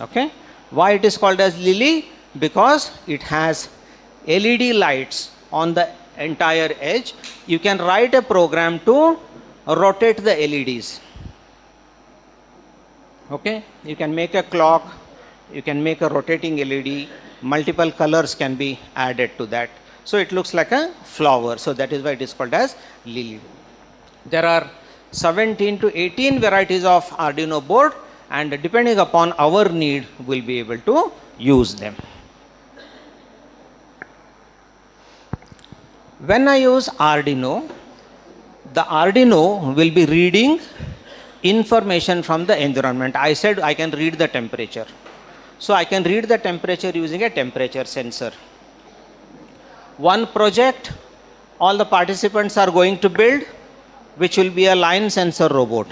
Okay. Why it is called as Lily? Because it has LED lights on the entire edge. You can write a program to rotate the LEDs. Okay, you can make a clock, you can make a rotating LED, multiple colors can be added to that. So it looks like a flower. So that is why it is called as Lily. There are 17 to 18 varieties of Arduino board, and depending upon our need, we'll be able to use them. When I use Arduino, the Arduino will be reading information from the environment. I said I can read the temperature. So I can read the temperature using a temperature sensor. One project all the participants are going to build, which will be a line sensor robot.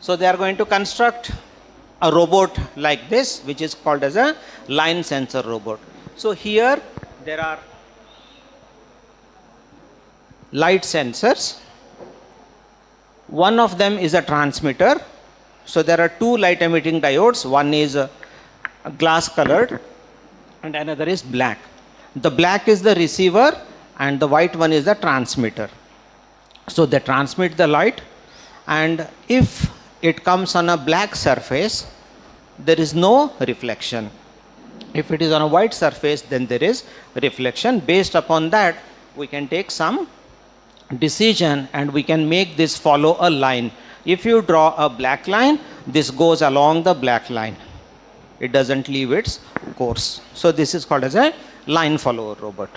So they are going to construct a robot like this, which is called as a line sensor robot. So here there are light sensors. One of them is a transmitter. So there are two light emitting diodes. One is glass colored and another is black. The black is the receiver and the white one is the transmitter. So they transmit the light, and if it comes on a black surface, there is no reflection. If it is on a white surface, then there is reflection. Based upon that, we can take some decision and we can make this follow a line. If you draw a black line, this goes along the black line. It doesn't leave its course. So this is called as a line follower robot.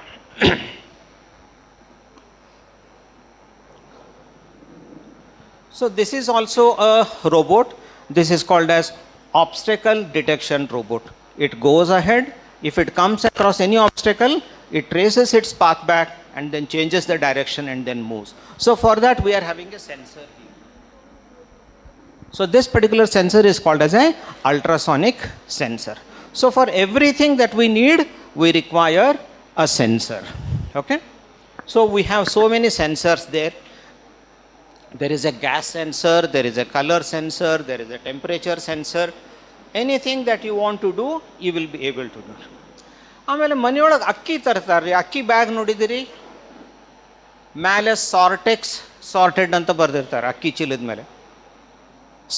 So this is also a robot. This is called as obstacle detection robot. It goes ahead. If it comes across any obstacle, it traces its path back and then changes the direction and then moves. So for that we are having a sensor here. So this particular sensor is called as a ultrasonic sensor. So for everything that we need, we require a sensor. Okay. So we have so many sensors there. There is a gas sensor, there is a color sensor, there is a temperature sensor. Anything that you want to do, you will be able to do. ಆಮೇಲೆ ಮನೆಯೊಳಗೆ ಅಕ್ಕಿ ತರ್ತಾರೆ. ಅಕ್ಕಿ bag ನೋಡಿದಿರಿ, ಮೇಲೆ ಸಾರ್ಟೆಕ್ಸ್ sorted ಅಂತ ಬರೆದಿರ್ತಾರೆ ಅಕ್ಕಿ ಚೀಲದ ಮೇಲೆ.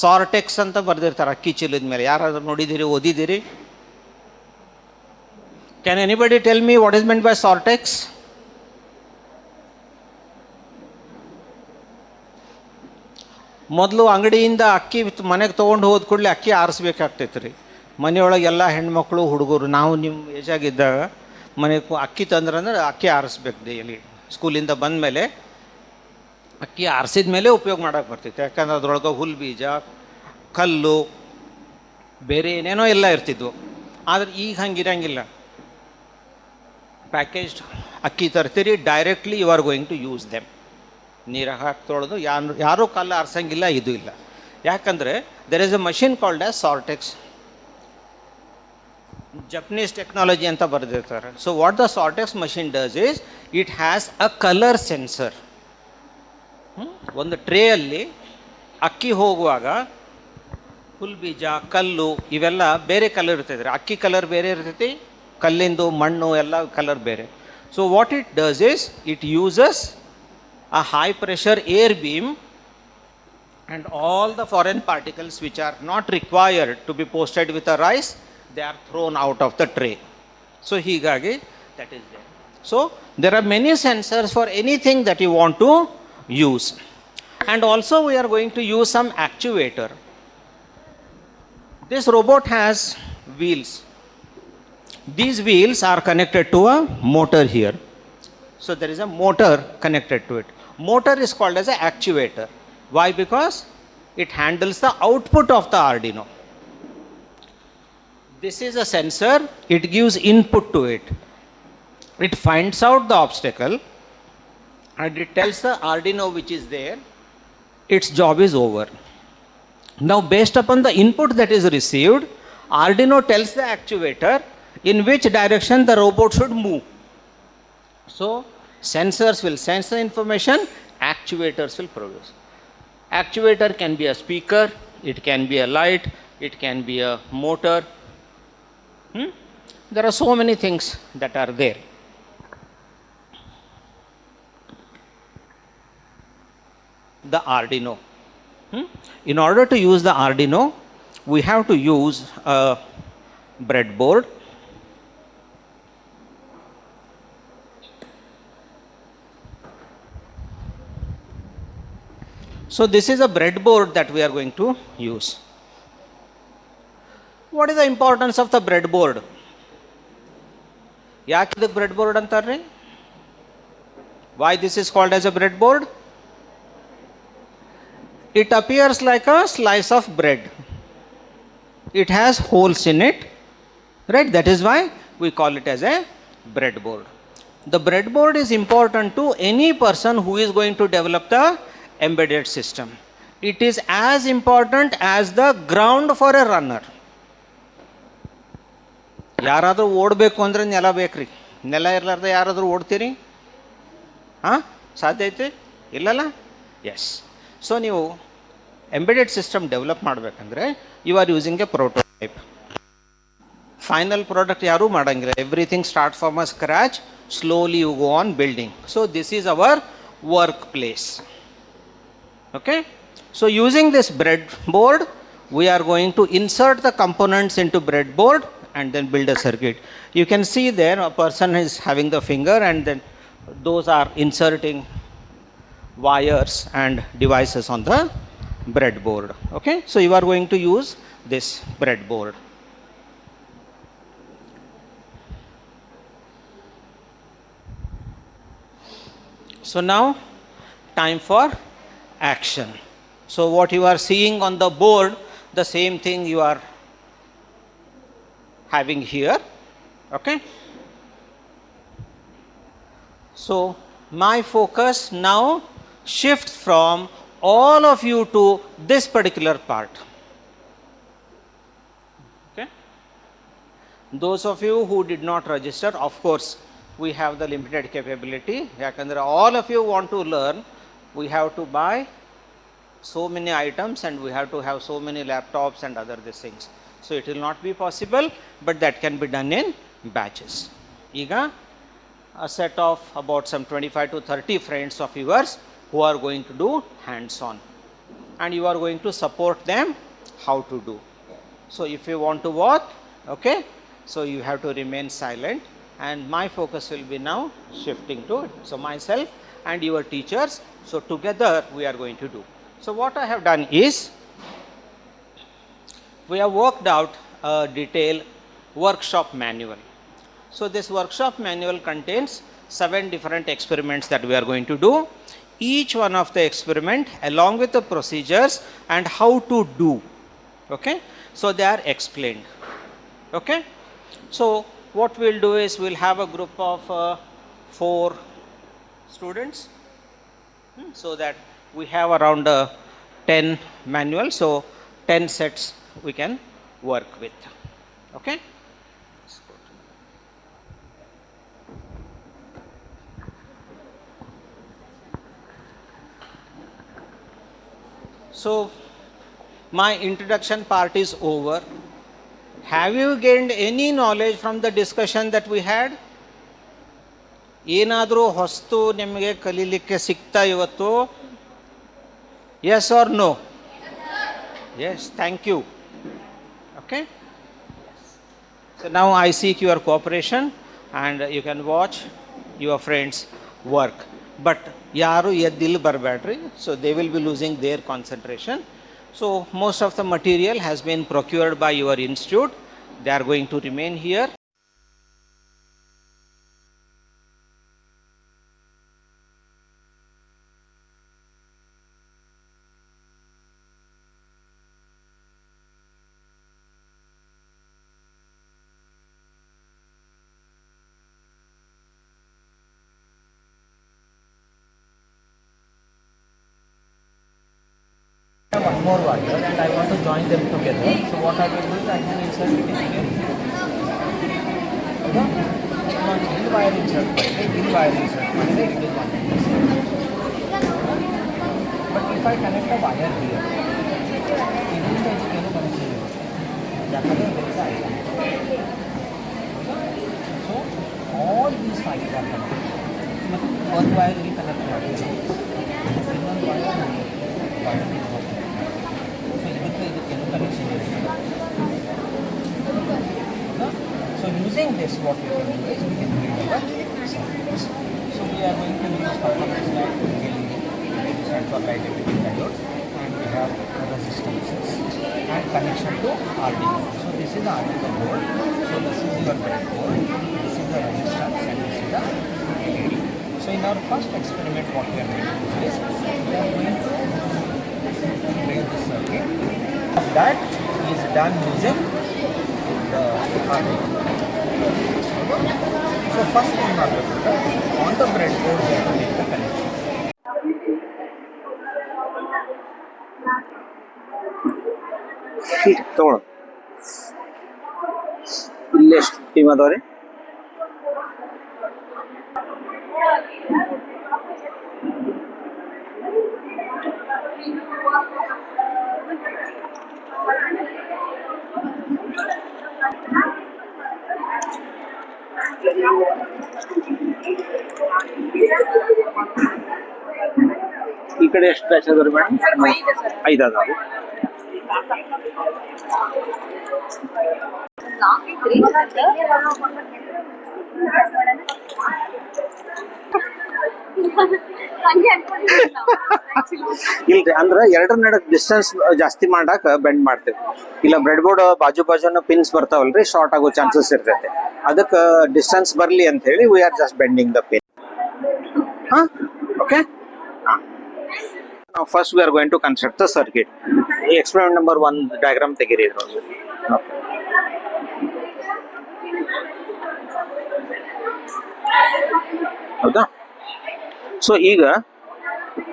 ಸಾರ್ಟೆಕ್ಸ್ ಅಂತ ಬರೆದಿರ್ತಾರೆ ಅಕ್ಕಿ ಚೀಲದ ಮೇಲೆ. ಯಾರಾದ್ರೂ ನೋಡಿದಿರಿ, ಓದಿದಿರಿ? Can anybody tell me what is meant by Sortex? ಮೊದಲು ಅಂಗಡಿಯಿಂದ ಅಕ್ಕಿ ಮನೆಗೆ ತೊಗೊಂಡು ಹೋದ ಕೂಡಲೇ ಅಕ್ಕಿ ಆರಿಸ್ಬೇಕಾಗ್ತೈತೆ ರೀ. ಮನೆಯೊಳಗೆಲ್ಲ ಹೆಣ್ಮಕ್ಳು ಹುಡುಗರು, ನಾವು ನಿಮ್ಮ ಏಜಾಗಿದ್ದಾಗ ಮನೆಗೆ ಅಕ್ಕಿ ತಂದ್ರಂದ್ರೆ ಅಕ್ಕಿ ಆರಿಸ್ಬೇಕು. ಡೈಲಿ ಸ್ಕೂಲಿಂದ ಬಂದ ಮೇಲೆ ಅಕ್ಕಿ ಆರಿಸಿದ ಮೇಲೆ ಉಪಯೋಗ ಮಾಡೋಕ್ಕೆ ಬರ್ತಿತ್ತು. ಯಾಕಂದ್ರೆ ಅದ್ರೊಳಗೆ ಹುಲ್ ಬೀಜ, ಕಲ್ಲು, ಬೇರೆ ಏನೇನೋ ಎಲ್ಲ ಇರ್ತಿದ್ವು. ಆದರೆ ಈಗ ಹಂಗಿರಂಗಿಲ್ಲ. ಪ್ಯಾಕೇಜ್ಡ್ ಅಕ್ಕಿ ತರ್ತೀರಿ, directly you are going to use them. ನೀರಾಗ ಹಾಕಿ ತೊಳೆದು ಯಾರೂ ಕಲ್ಲು ಆರಿಸಂಗಿಲ್ಲ, ಇದು ಇಲ್ಲ. ಯಾಕಂದರೆ there is a machine called as Sortex. Japanese technology ಅಂತ ಬರೆದಿರ್ತಾರೆ. So what the Sortex machine does is it has a colour sensor. ಒಂದು ಟ್ರೇಯಲ್ಲಿ ಅಕ್ಕಿ ಹೋಗುವಾಗ ಹುಲ್ ಬೀಜ, ಕಲ್ಲು ಇವೆಲ್ಲ ಬೇರೆ ಕಲರ್ ಇರ್ತೈತೆ. ಅಕ್ಕಿ ಕಲರ್ ಬೇರೆ ಇರ್ತೈತಿ, ಕಲ್ಲಿಂದು ಮಣ್ಣು ಎಲ್ಲ ಕಲರ್ ಬೇರೆ. So what it does is it uses a high pressure air beam, and all the foreign particles which are not required to be posted with a rice, they are thrown out of the tray. So higage that is there. So there are many sensors for anything that you want to use. And also we are going to use some actuator. This robot has wheels. These wheels are connected to a motor here. So there is a motor connected to it. Motor is called as an actuator. Why? Because it handles the output of the Arduino. This is a sensor, it gives input to it. It finds out the obstacle and it tells the Arduino which is there, its job is over. Now based upon the input that is received, Arduino tells the actuator in which direction the robot should move. So sensors will sense the information, actuators will produce. Actuator can be a speaker, it can be a light, it can be a motor. There are so many things that are there. The Arduino. In order to use the Arduino, we have to use a breadboard. So this is a breadboard that we are going to use. What is the importance of the breadboard? ಯಾಕೆ ಇದಕ್ಕೆ breadboard ಅಂತಾರ್ರಿ? Why this is called as a breadboard? It appears like a slice of bread. It has holes in it, right? That is why we call it as a breadboard. The breadboard is important to any person who is going to develop the embedded system. It is as important as the ground for a runner. ಯಾರಾದರೂ ಓಡಬೇಕು ಅಂದರೆ ನೆಲ ಬೇಕ್ರಿ. ನೆಲ ಇರಲಾರ್ದೆ ಯಾರಾದರೂ ಓಡ್ತೀರಿ? ಹಾಂ, ಸಾಧ್ಯ ಐತೆ? ಇಲ್ಲಲ್ಲ? ಎಸ್. ಸೊ ನೀವು ಎಂಬೆಡೆಡ್ ಸಿಸ್ಟಮ್ ಡೆವಲಪ್ ಮಾಡಬೇಕಂದ್ರೆ you are using a prototype. Final product ಯಾರೂ ಮಾಡೋಂಗಿಲ್ಲ. Everything start from a scratch, slowly you go on building. So this is our workplace. Okay, so using this breadboard we are going to insert the components into breadboard and then build a circuit. You can see there a person is having the finger and then those are inserting wires and devices on the breadboard. Okay, so you are going to use this breadboard. So now time for action. So what you are seeing on the board, the same thing you are having here. Okay. So my focus now shifts from all of you to this particular part. Okay. Those of you who did not register, of course we have the limited capability. Yakandre all of you want to learn, we have to buy so many items and we have to have so many laptops and other these things. So it will not be possible, but that can be done in batches. Iga a set of about some 25 to 30 friends of yours who are going to do hands on and you are going to support them how to do. So if you want to watch, okay, so you have to remain silent. And my focus will be now shifting to it. So myself and your teachers, so together we are going to do. So what I have done is, we have worked out a detailed workshop manual. So this workshop manual contains 7 different experiments that we are going to do. Each one of the experiment along with the procedures and how to do. Okay, so they are explained. Okay, so what we will do is we will have a group of 4 students, so that we have around 10 manuals, so 10 sets we can work with. Okay. So my introduction part is over. Have you gained any knowledge from the discussion that we had? ಏನಾದರೂ ಹೊಸ್ತು ನಿಮಗೆ ಕಲೀಲಿಕ್ಕೆ ಸಿಗ್ತಾ ಇವತ್ತು? Yes or no? Yes, thank you. Okay. So now I seek your cooperation and you can watch your friends work. But ಯಾರು ಎದ್ದಿಲ್ಲಿ ಬರಬೇಡ್ರಿ, so they will be losing their concentration. So most of the material has been procured by your institute. They are going to remain here. One more wire and I want to join them together. So what I will do is I can insert it in here. Okay? In wire insert ಮಾಡಿದ್ರೆ in wire insert ಮಾಡಿದ್ರೆ it is one. But if I connect a wire here, ಇದರಿಂದ ಇದಕ್ಕೇನು connection ಇಲ್ಲ. ಯಾಕಂದ್ರೆ there is a item. So all these 5 are connected. ಮತ್ತು ಒಂದು wire ಇಲ್ಲಿ connect ಮಾಡಿದ್ರೆ ಇನ್ನೊಂದು wire connection is. So using this, what we can do is we can build our circuits. So we are going to use components like LED, stands for light emitting diode, Arduino. So this is the Arduino board. So this is your breadboard. This is the resistance and this is the LED. So in our first experiment, what we are going to do is we are going to build this circuit. That is done using the Arduino. So first thing on the breadboard we have to make the connection. ತಗೊಳ್ಳೋದು ಇಲ್ಲಿ ಎಷ್ಟು team ಅದಾವ್ರಿ? ಈ ಕಡೆ ಎಷ್ಟು batch ಅದಾವ್ರಿ madam? 5 ಅದಾವ್ರಿ. ಇಲ್ರಿ, ಅಂದ್ರೆ ಎರಡರ ನಡಕ್ ಡಿಸ್ಟೆನ್ಸ್ ಜಾಸ್ತಿ ಮಾಡಾಕ ಬೆಂಡ್ ಮಾಡ್ತೇವೆ. ಇಲ್ಲ ಬ್ರೆಡ್ ಬೋರ್ಡ್ ಬಾಜುನ ಪಿನ್ಸ್ ಬರ್ತಾವಲ್ರಿ, ಶಾರ್ಟ್ ಆಗೋ ಚಾನ್ಸಸ್ ಇರ್ತೈತೆ. ಅದಕ್ಕೆ ಡಿಸ್ಟೆನ್ಸ್ ಬರ್ಲಿ ಅಂತ ಹೇಳಿ we are just bending the pin. ಹಾ, okay. Now first we are going to construct the circuit. Experiment number 1 diagram ತೆಗೀರಿ ಇದ್ರೊಳಗೆ. ಹೌದಾ? ಸೊ ಈಗ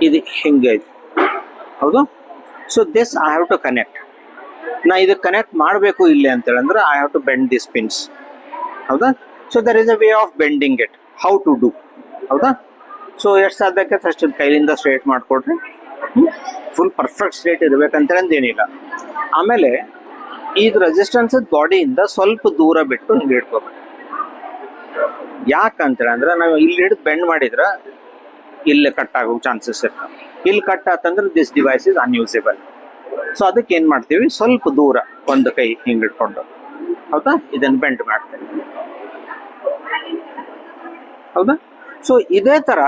ಇದು ಹಿಂಗೈತಿ, ಹೌದು? So this I have to connect. ನಾ ಇದು ಕನೆಕ್ಟ್ ಮಾಡಬೇಕು ಇಲ್ಲಿ ಅಂತೇಳಿ ಅಂದ್ರೆ I have to bend this pins, ಹೌದಾ? So there is a way of bending it, how to do, ಹೌದಾ? ಸೊ ಎಷ್ಟು ಸಾಧ್ಯಕ್ಕೆ ಅಷ್ಟು ಕೈಲಿಂದ ಸ್ಟ್ರೇಟ್ ಮಾಡಿಕೊಡ್ರಿ. ಫುಲ್ ಪರ್ಫೆಕ್ಟ್ ಸ್ಟ್ರೇಟ್ ಇರ್ಬೇಕಂತೇಳಿ ಏನಿಲ್ಲ. ಆಮೇಲೆ ಇದು ರೆಸಿಸ್ಟೆನ್ಸ್ ಬಾಡಿಯಿಂದ ಸ್ವಲ್ಪ ದೂರ ಬಿಟ್ಟು ಹಿಂಗೆ ಇಟ್ಕೋಬೇಕು. ಯಾಕಂತೇಳಿ ಅಂದ್ರೆ ನಾವು ಇಲ್ಲಿ ಹಿಡಿದು ಬೆಂಡ್ ಮಾಡಿದ್ರೆ ಇಲ್ಲಿ ಕಟ್ ಆಗೋ ಚಾನ್ಸಸ್ ಇರ್ತವೆ. ಇಲ್ಲಿ ಕಟ್ ಆತಂದ್ರೆ ದಿಸ್ ಡಿವೈಸ್ ಇಸ್ ಅನ್ಯೂಸೇಬಲ್. ಸೊ ಅದಕ್ಕೆ ಏನು ಮಾಡ್ತೀವಿ, ಸ್ವಲ್ಪ ದೂರ ಒಂದು ಕೈ ಹಿಂಗೆ ಇಟ್ಕೊಂಡು, ಹೌದಾ, ಇದನ್ನು ಬೆಂಡ್ ಮಾಡ್ತೇವೆ, ಹೌದಾ? ಸೊ ಇದೇ ಥರ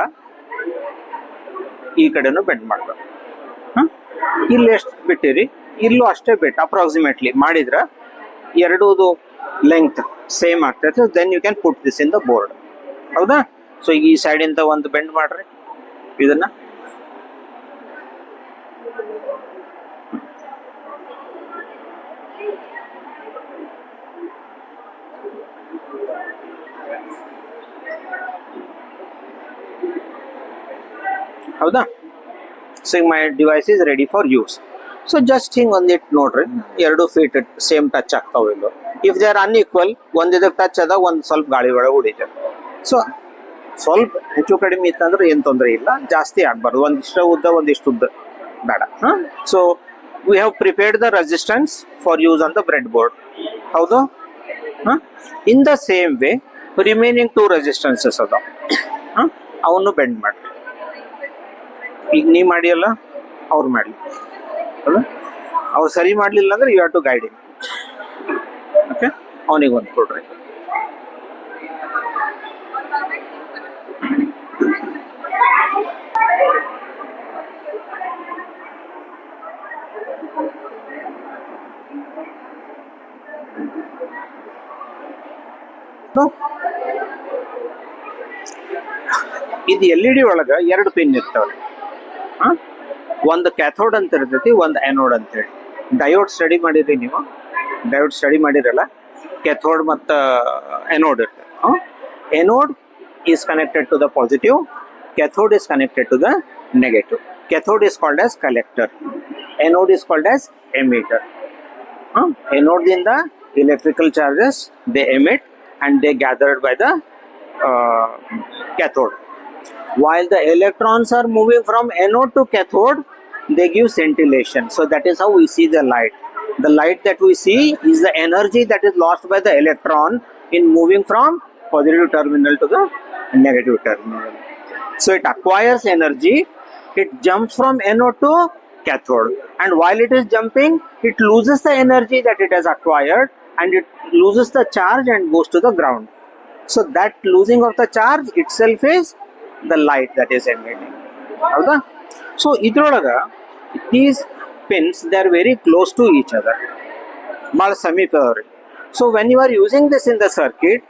ಈ ಕಡೆನೂ ಬೆಂಡ್ ಮಾಡ್ಬೇಕು. ಹಾಂ, ಇಲ್ಲಿ ಎಷ್ಟು ಬಿಟ್ಟಿರಿ, ಇಲ್ಲೂ ಅಷ್ಟೇ ಬಿಟ್ಟು ಅಪ್ರಾಕ್ಸಿಮೇಟ್ಲಿ ಮಾಡಿದ್ರೆ ಎರಡೂದು ಲೆಂತ್ ಸೇಮ್ ಆಗ್ತೈತೆ. Then you can put this in the board, ಹೌದಾ? ಸೊ ಈಗ ಈ ಸೈಡಿಂದ ಒಂದು ಬೆಂಡ್ ಮಾಡ್ರಿ ಇದನ್ನ. ಹೌದಾ? So my device is ready for use. So just ಹಿಂಗೆ ಒಂದಿಟ್ಟು ನೋಡ್ರಿ, ಎರಡು ಫೀಟ್ ಸೇಮ್ ಟಚ್ ಆಗ್ತಾವ ಇಲ್ಲೋ. ಇಫ್ ದೇ ಆರ್ ಅನ್ಈಕ್ವಲ್, ಒಂದು ಇದಕ್ಕೆ ಟಚ್ ಅದ, ಒಂದು ಸ್ವಲ್ಪ ಗಾಳಿ ಒಳಗೆ ಉಳಿತದೆ. ಸೊ ಸ್ವಲ್ಪ ಹೆಚ್ಚು ಕಡಿಮೆ ಇತ್ತಂದ್ರೆ ಏನು ತೊಂದರೆ ಇಲ್ಲ, ಜಾಸ್ತಿ ಆಗಬಾರ್ದು. ಒಂದಿಷ್ಟು ಉದ್ದ ಒಂದಿಷ್ಟು ಉದ್ದ ಬೇಡ. ಹಾಂ, so we have prepared the resistance for use on the bread board, ಹೌದು? ಹಾಂ, in the same way remaining 2 resistances ಅದಾವ. ಹಾಂ, ಅವನ್ನು ಬೆಂಡ್ ಮಾಡಿ. ಈಗ ನೀವು ಮಾಡಿಯಲ್ಲ, ಅವ್ರು ಮಾಡಲಿ, ಅಲ್ಲ? ಅವ್ರು ಸರಿ ಮಾಡಲಿಲ್ಲ ಅಂದ್ರೆ you have to guide him. Okay, ಅವನಿಗೆ ಒಂದು ಕೊಡ್ರಿ. ಇದು LED ಒಳಗೆ 2 ಪಿನ್ ಇರ್ತಾವೆ. ಒಂದು ಕ್ಯಾಥೋಡ್ ಅಂತ ಇರ್ತೈತಿ, ಒಂದು ಆ್ಯನೋಡ್ ಅಂತೇಳಿ. ಡಯೋಡ್ ಸ್ಟಡಿ ಮಾಡಿರಿ ನೀವು? ಡಯೋಡ್ ಸ್ಟಡಿ ಮಾಡಿರಲ್ಲ, ಕ್ಯಾಥೋಡ್ ಮತ್ತು ಆ್ಯನೋಡ್ ಇರ್ತದೆ. Anode is connected to the positive, cathode is connected to the negative. Cathode is called as collector, anode is called as emitter. Anode in the electrical charges they emit and they gathered by the cathode. While the electrons are moving from anode to cathode, they give scintillation. So that is how we see the light. The light that we see is the energy that is lost by the electron in moving from positive terminal to the negative terminal. So it acquires energy, it jumps from anode to cathode, and while it is jumping, it loses the energy that it has acquired and it loses the charge and goes to the ground. So that losing of the charge itself is the light that is emitting. Howda? So idrolaga these pins, they are very close to each other. ಭಾಳ ಸಮೀಪ ಅದಾವ್ರಿ. So when you are using this in the circuit,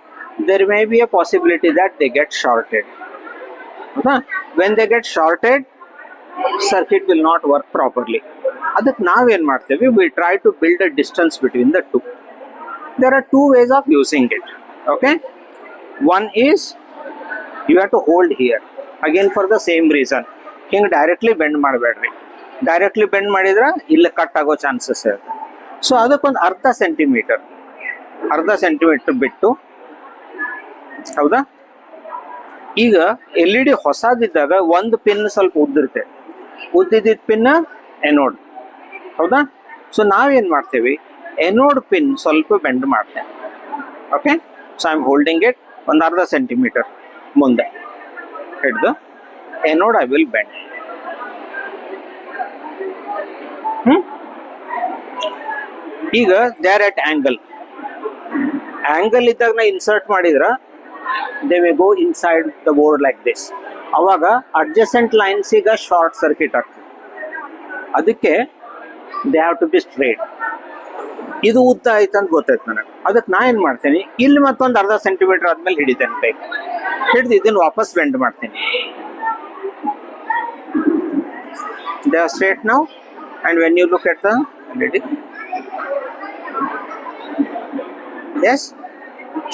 there may be a possibility that they get shorted. Okay? When they get shorted, circuit will not work properly. ಅದಕ್ಕೆ ನಾವೇನು ಮಾಡ್ತೇವೆ, we try to build a distance between the two. There are two ways of using it. Okay? One is you have to hold here. Again for the same reason. ಹಿಂಗೆ directly bend ಮಾಡಬೇಡ್ರಿ. Directly bend ಮಾಡಿದ್ರೆ ಇಲ್ಲಿ cut ಆಗೋ chances ಇರುತ್ತೆ. So ಅದಕ್ಕೊಂದು ಅರ್ಧ centimetre ಬಿಟ್ಟು, ಹೌದಾ? ಈಗ LED ಹೊಸದಿದ್ದಾಗ ಒಂದು ಪಿನ್ ಸ್ವಲ್ಪ ಉದ್ದಿರುತ್ತೆ, ಉದ್ದಿದ್ದ ಪಿನ್ ಎನೋಡ್, ಹೌದಾ? ಸೊ ನಾವೇನು ಮಾಡ್ತೇವೆ, ಎನೋಡ್ ಪಿನ್ ಸ್ವಲ್ಪ ಬೆಂಡ್ ಮಾಡ್ತೇವೆ. Okay, so I am holding it ಒಂದು ಅರ್ಧ ಸೆಂಟಿಮೀಟರ್ ಮುಂದೆ ಹಿಡ್ದು ಎನೋಡ್ ಐ ವಿಲ್ ಬೆಂಡ್. ಈಗ ದೇ ಆರ್ ಎಟ್ ಆಂಗಲ್ ಇದ್ದಾಗ ನಾ ಇನ್ಸರ್ಟ್ ಮಾಡಿದ್ರೆ they may go inside the board like this. ಅವಾಗ ಅಡ್ಜಸೆಂಟ್ ಲೈನ್ಸಿಗೆ ಶಾರ್ಟ್ ಸರ್ಕ್ಯೂಟ್ ಆಗ್ತದೆ. ಅದಕ್ಕೆ they have to be straight. ಇದು ಉದ್ದ ಆಯ್ತು ಅಂತ ಗೊತ್ತಾಯ್ತು ನನಗೆ. ಅದಕ್ಕೆ ನಾ ಏನು ಮಾಡ್ತೀನಿ, ಇಲ್ಲಿ ಮತ್ತೊಂದು ಅರ್ಧ ಸೆಂಟಿಮೀಟರ್ ಆದ್ಮೇಲೆ ಹಿಡಿತೇನೆ ಕೈ ಹಿಡಿದು ಇದನ್ನು ವಾಪಸ್ ಬೆಂಡ್ ಮಾಡ್ತೀನಿ. They are straight now. And when you look at the LED, yes,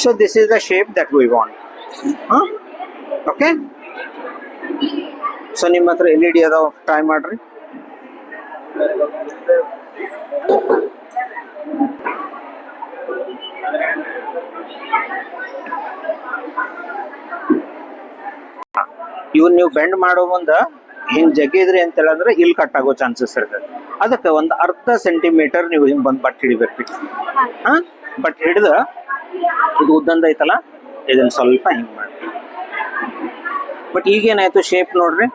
so this is the shape that we want. Okay, so ನಿಮ್ಮ ಹತ್ರ LED ಅದಾವ, ಟ್ರೈ ಮಾಡ್ರಿ. ಇವ್ನು ನೀವು ಬೆಂಡ್ ಮಾಡೋ ಮುಂದೆ ಹಿಂಗೆ ಜಗ್ಗಿದ್ರಿ ಅಂತ ಹೇಳಿದ್ರೆ ಇಲ್ಲಿ ಕಟ್ ಆಗೋ ಚಾನ್ಸಸ್ ಇರ್ತದೆ. ಅದಕ್ಕೆ ಒಂದು ಅರ್ಧ ಸೆಂಟಿಮೀಟರ್ ನೀವು ಹಿಂಗೆ ಬಂದು ಬಟ್ ಹಿಡಿಬೇಕು. ಬಟ್ ಹಿಡ್ದು ಇದು ಉದ್ದಂದ ಐತಲ್ಲ, ಇದನ್ನು ಸ್ವಲ್ಪ ಹಿಂಗೆ ಮಾಡಿ. ಬಟ್ ಈಗೇನಾಯ್ತು, ಶೇಪ್ ನೋಡ್ರಿ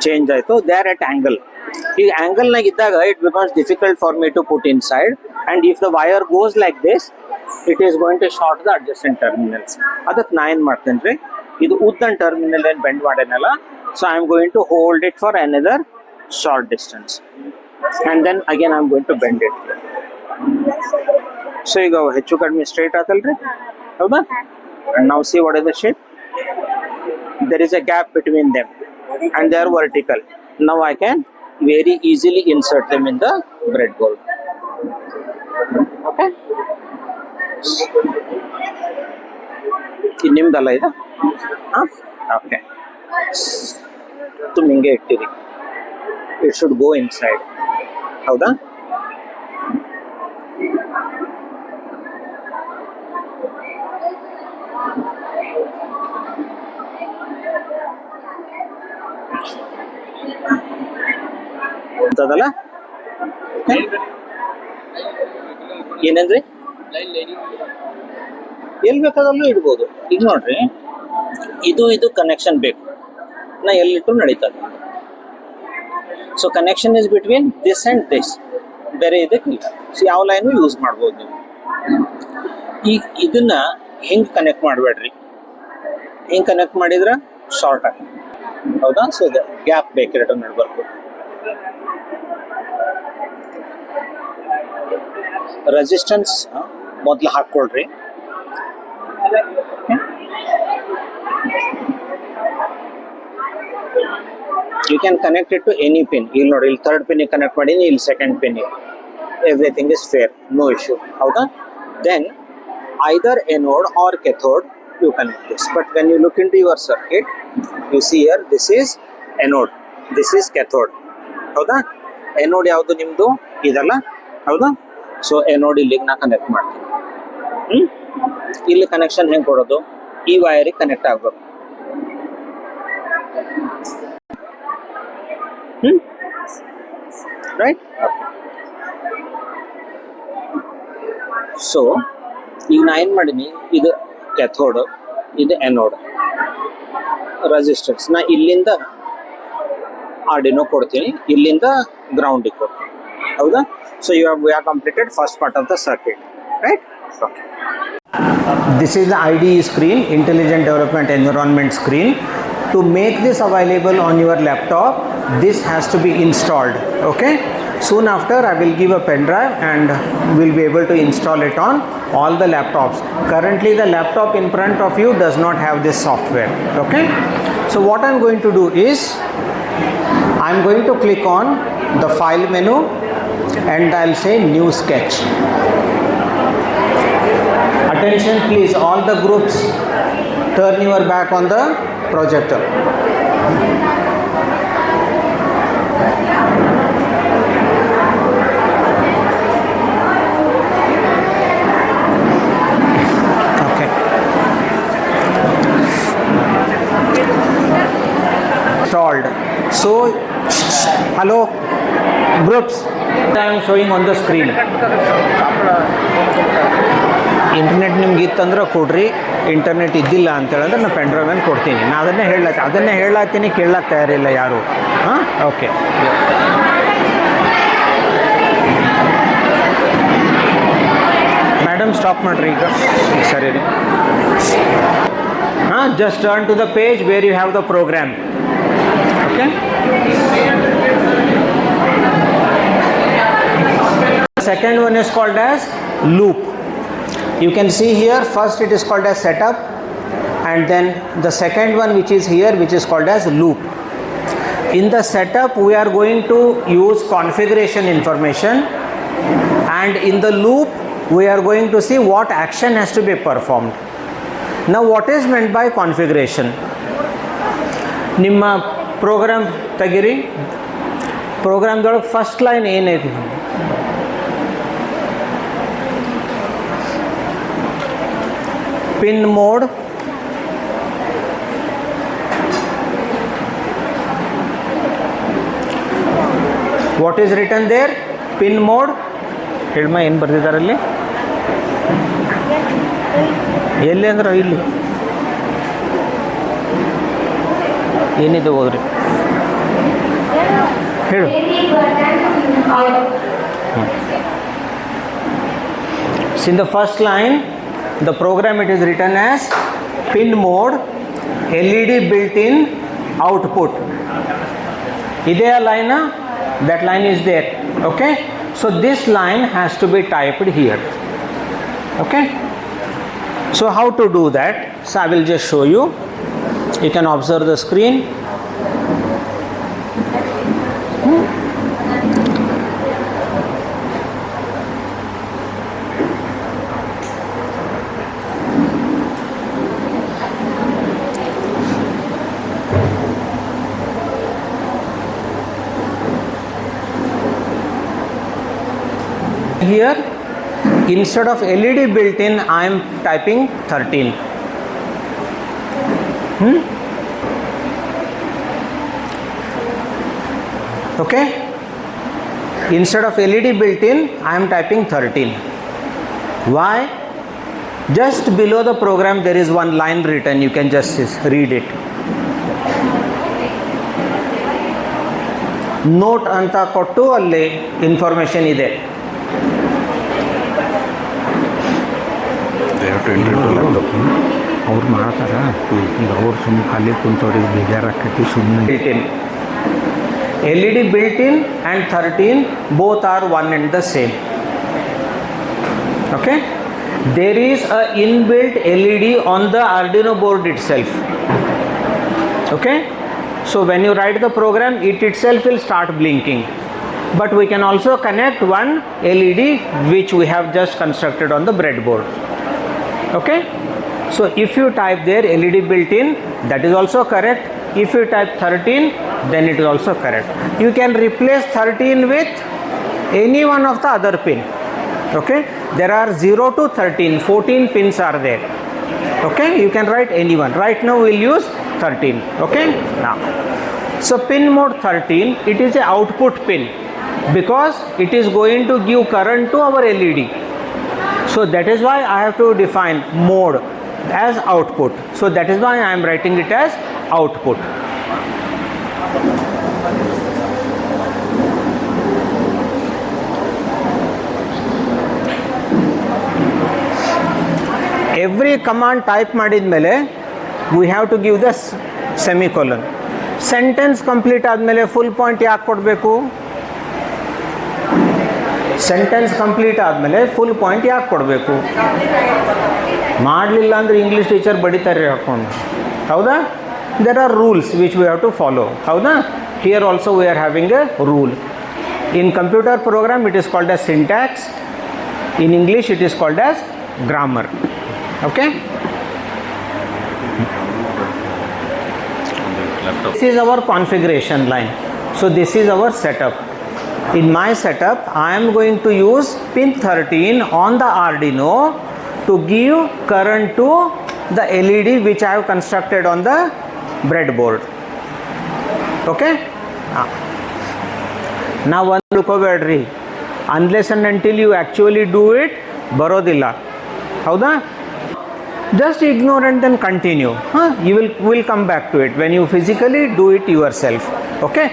ಚೇಂಜ್ ಆಯಿತು. They are at angle. ಈ ಆಂಗಲ್ನಾಗ ಇದ್ದಾಗ it becomes difficult for me to put inside. And if the wire goes like this, it is going to short the adjacent terminals. ಅದಕ್ಕೆ ನಾ ಏನು ಮಾಡ್ತೇನೆ ರೀ, ಇದು ಉದ್ದನ್ ಟರ್ಮಿನಲ್ ಏನು ಬೆಂಡ್ ಮಾಡೇನಲ್ಲ, so I am going to hold it for another short distance. And then again I am going to bend it. So ಈಗ ಹೆಚ್ಚು ಕಡಿಮೆ ಸ್ಟ್ರೈಟ್ ಆತಲ್ರಿ, ಹೌದಾ? ಆ್ಯಂಡ್ ನಾವು see what is the shape. there is a gap between them and they are vertical. Now I can very easily insert them in the breadboard. Okay, ನಿಮ್ದಲ್ಲ ಇದು. Okay, ತುಂಬ ಹಿಂಗೆ ಇಟ್ಟಿರಿ, it should go inside, ಹೌದಾ? ಅದಲ್ಲ, ಏನಂದ್ರಿ, ಎಲ್ಲಿ ಬೇಕಾದಲ್ಲೂ ಇಡ್ಬೋದು. ಈಗ ನೋಡ್ರಿ, ಇದು ಕನೆಕ್ಷನ್ ಬೇಕು, ನಾ ಎಲ್ಲಿಟ್ಟು ನಡೀತದೆ. So connection is between this and this, ಬೇರೆ ಇದಕ್ಕಿಲ್ಲ. ಸೊ ಯಾವ ಲೈನು ಯೂಸ್ ಮಾಡ್ಬೋದು ನೀವು. ಈಗ ಇದನ್ನ ಹಿಂಗೆ ಕನೆಕ್ಟ್ ಮಾಡಬೇಡ್ರಿ, ಹಿಂಗೆ ಕನೆಕ್ಟ್ ಮಾಡಿದ್ರೆ ಶಾರ್ಟ್ ಆಗಿ, ಹೌದಾ? ಸೊ ಇದು ಗ್ಯಾಪ್ ಬೇಕಿರಟ ನಡ್ಬರ್ಕು. ರೆಸಿಸ್ಟೆನ್ಸ್ ಮೊದಲು ಹಾಕ್ಕೊಳ್ರಿ. You can connect it to any pin. ಇಲ್ಲಿ ನೋಡಿ, ಇಲ್ಲಿ ಥರ್ಡ್ ಪಿನ್ನಿಗೆ ಕನೆಕ್ಟ್ ಮಾಡೀನಿ, ಇಲ್ಲಿ ಸೆಕೆಂಡ್ ಪಿನ್ನಿಗೆ. Everything is fair, no issue, ಹೌದಾ? Then either anode or cathode you connect this. But when you look into your circuit, you see here, this is anode, this is cathode, ಹೌದಾ? ಎನೋಡ್ ಯಾವುದು ನಿಮ್ಮದು ಇದಲ್ಲ, ಹೌದಾ? So ಎನೋಡ್ ಇಲ್ಲಿಗೆ ನಾ connect ಮಾಡ್ತೀನಿ. ಇಲ್ಲಿ ಕನೆಕ್ಷನ್ ಹೆಂಗೆ ಕೊಡೋದು, ಈ ವೈರಿಗೆ ಕನೆಕ್ಟ್ ಆಗಬೇಕು. ರೈಟ್? ಸೊ ಈಗ ನಾ ಏನು ಮಾಡೀನಿ, ಇದು ಕ್ಯಾಥೋಡ್, ಇದು ಎನೋಡ್. ರೆಸಿಸ್ಟೆನ್ಸ್ ನಾ ಇಲ್ಲಿಂದ ಆರ್ಡಿನೋ ಕೊಡ್ತೀನಿ, ಇಲ್ಲಿಂದ ಗ್ರೌಂಡಿಗೆ ಕೊಡ್ತೀನಿ, ಹೌದಾ? So we have completed first part of the circuit, right? Okay. This is the IDE screen, Intelligent Development Environment screen. To make this available on your laptop, this has to be installed. Okay, Soon after, I will give a pen drive and we'll be able to install it on all the laptops. Currently, the laptop in front of you does not have this software. Okay. So what I'm going to do is, I'm going to click on the file menu and I'll say new sketch. Attention please, all the groups, turn your back on the projector. Okay. Installed. So, hello groups, I am showing on the screen. Internet ನಿಮ್ಗೆ ಇತ್ತಂದ್ರೆ ಕೊಡ್ರಿ, internet ಇದ್ದಿಲ್ಲ ಅಂತೇಳಿದ್ರೆ ನಾನು pen drive ಕೊಡ್ತೀನಿ. ನಾನು ಅದನ್ನೇ ಹೇಳತ್ತೀನಿ, ಕೇಳಕ್ಕೆ ತಯಾರಿಲ್ಲ ಯಾರು. ಹಾಂ, ಓಕೆ. ಮೇಡಮ್ ಸ್ಟಾಪ್ ಮಾಡಿರಿ ಈಗ, ಸರಿ ರೀ. ಹಾಂ, just turn to the page where you have the program. Okay. Second one is called as loop. You can see here, first it is called as setup, and then the second one which is here, which is called as loop. In the setup we are going to use configuration information, and in the loop we are going to see what action has to be performed. Now what is meant by configuration? Nimma program tagiri, program dolog first line ಏನೈತಿ? Pin mode, what is written there? Pin mode. ಹೇಳ್ಮ ಏನು ಬರ್ದಿದ್ದಾರಲ್ಲಿ? ಎಲ್ಲಿ ಅಂದ್ರೆ ಇಲ್ಲಿ ಏನಿದೆ ಓದ್ರಿ, ಹೇಳು. In the first line, the program it is written as pin mode LED built-in output. Idea line, that line is there. Okay, so this line has to be typed here. Okay, so how to do that? So I will just show you. You can observe the screen. Here, instead of LED built-in, I am typing 13. Okay, instead of LED built-in, I am typing 13. Why? Just below the program there is one line written, you can just read it. Note anta kottu alli information ide. ಅವ್ರು ಮಾಡ್ತಾರ, ಈಗ ಅವ್ರು ಸುಮ್ಮನೆ ಖಾಲಿ ಕುಂತವ್ರಿಗೆ ಬೇಜಾರಾಕೈತಿ ಸುಮ್ಮನೆ. built-in, LED built-in and 13 both are one and the same. Okay, there is a inbuilt LED on the Arduino board itself. Okay, so when you write the program, it itself will start blinking, but we can also connect one LED which we have just constructed on the breadboard. Okay, so if you type there LED built-in, that is also correct. If you type 13, then it is also correct. You can replace 13 with any one of the other pin. Okay, there are 0 to 13, 14 pins are there. Okay, you can write any one. Right now we'll use 13. Okay, now so pin mode 13, it is a output pin because it is going to give current to our LED. So that is why I have to define mode as output. So that is why I am writing it as output. Every command type ಮಾಡಿದ್ಮೇಲೆ we have to give the semicolon. Sentence complete ಆದಮೇಲೆ full point ಯಾಕೆ ಕೊಡಬೇಕು? Sentence complete ಆದಮೇಲೆ full point ಯಾಕೆ ಕೊಡಬೇಕು? ಮಾಡಲಿಲ್ಲ ಅಂದರೆ English teacher ಬಡಿತಾರೆ ಹಾಕ್ಕೊಂಡು, ಹೌದಾ? There are rules which we have to follow, ಹೌದಾ? Here also we are having a rule. In computer program it is called as syntax. In English it is called as grammar. Okay? This is our configuration line. So this is our setup. In my setup I am going to use pin 13 on the Arduino to give current to the LED which I have constructed on the breadboard. Okay? ನಾವು ಒಂದು ತಿಳ್ಕೊಬೇಡ್ರಿ, unless and until you actually do it ಬರೋದಿಲ್ಲ, ಹೌದಾ? Just ignore and then continue. You will come back to it when you physically do it yourself. Okay?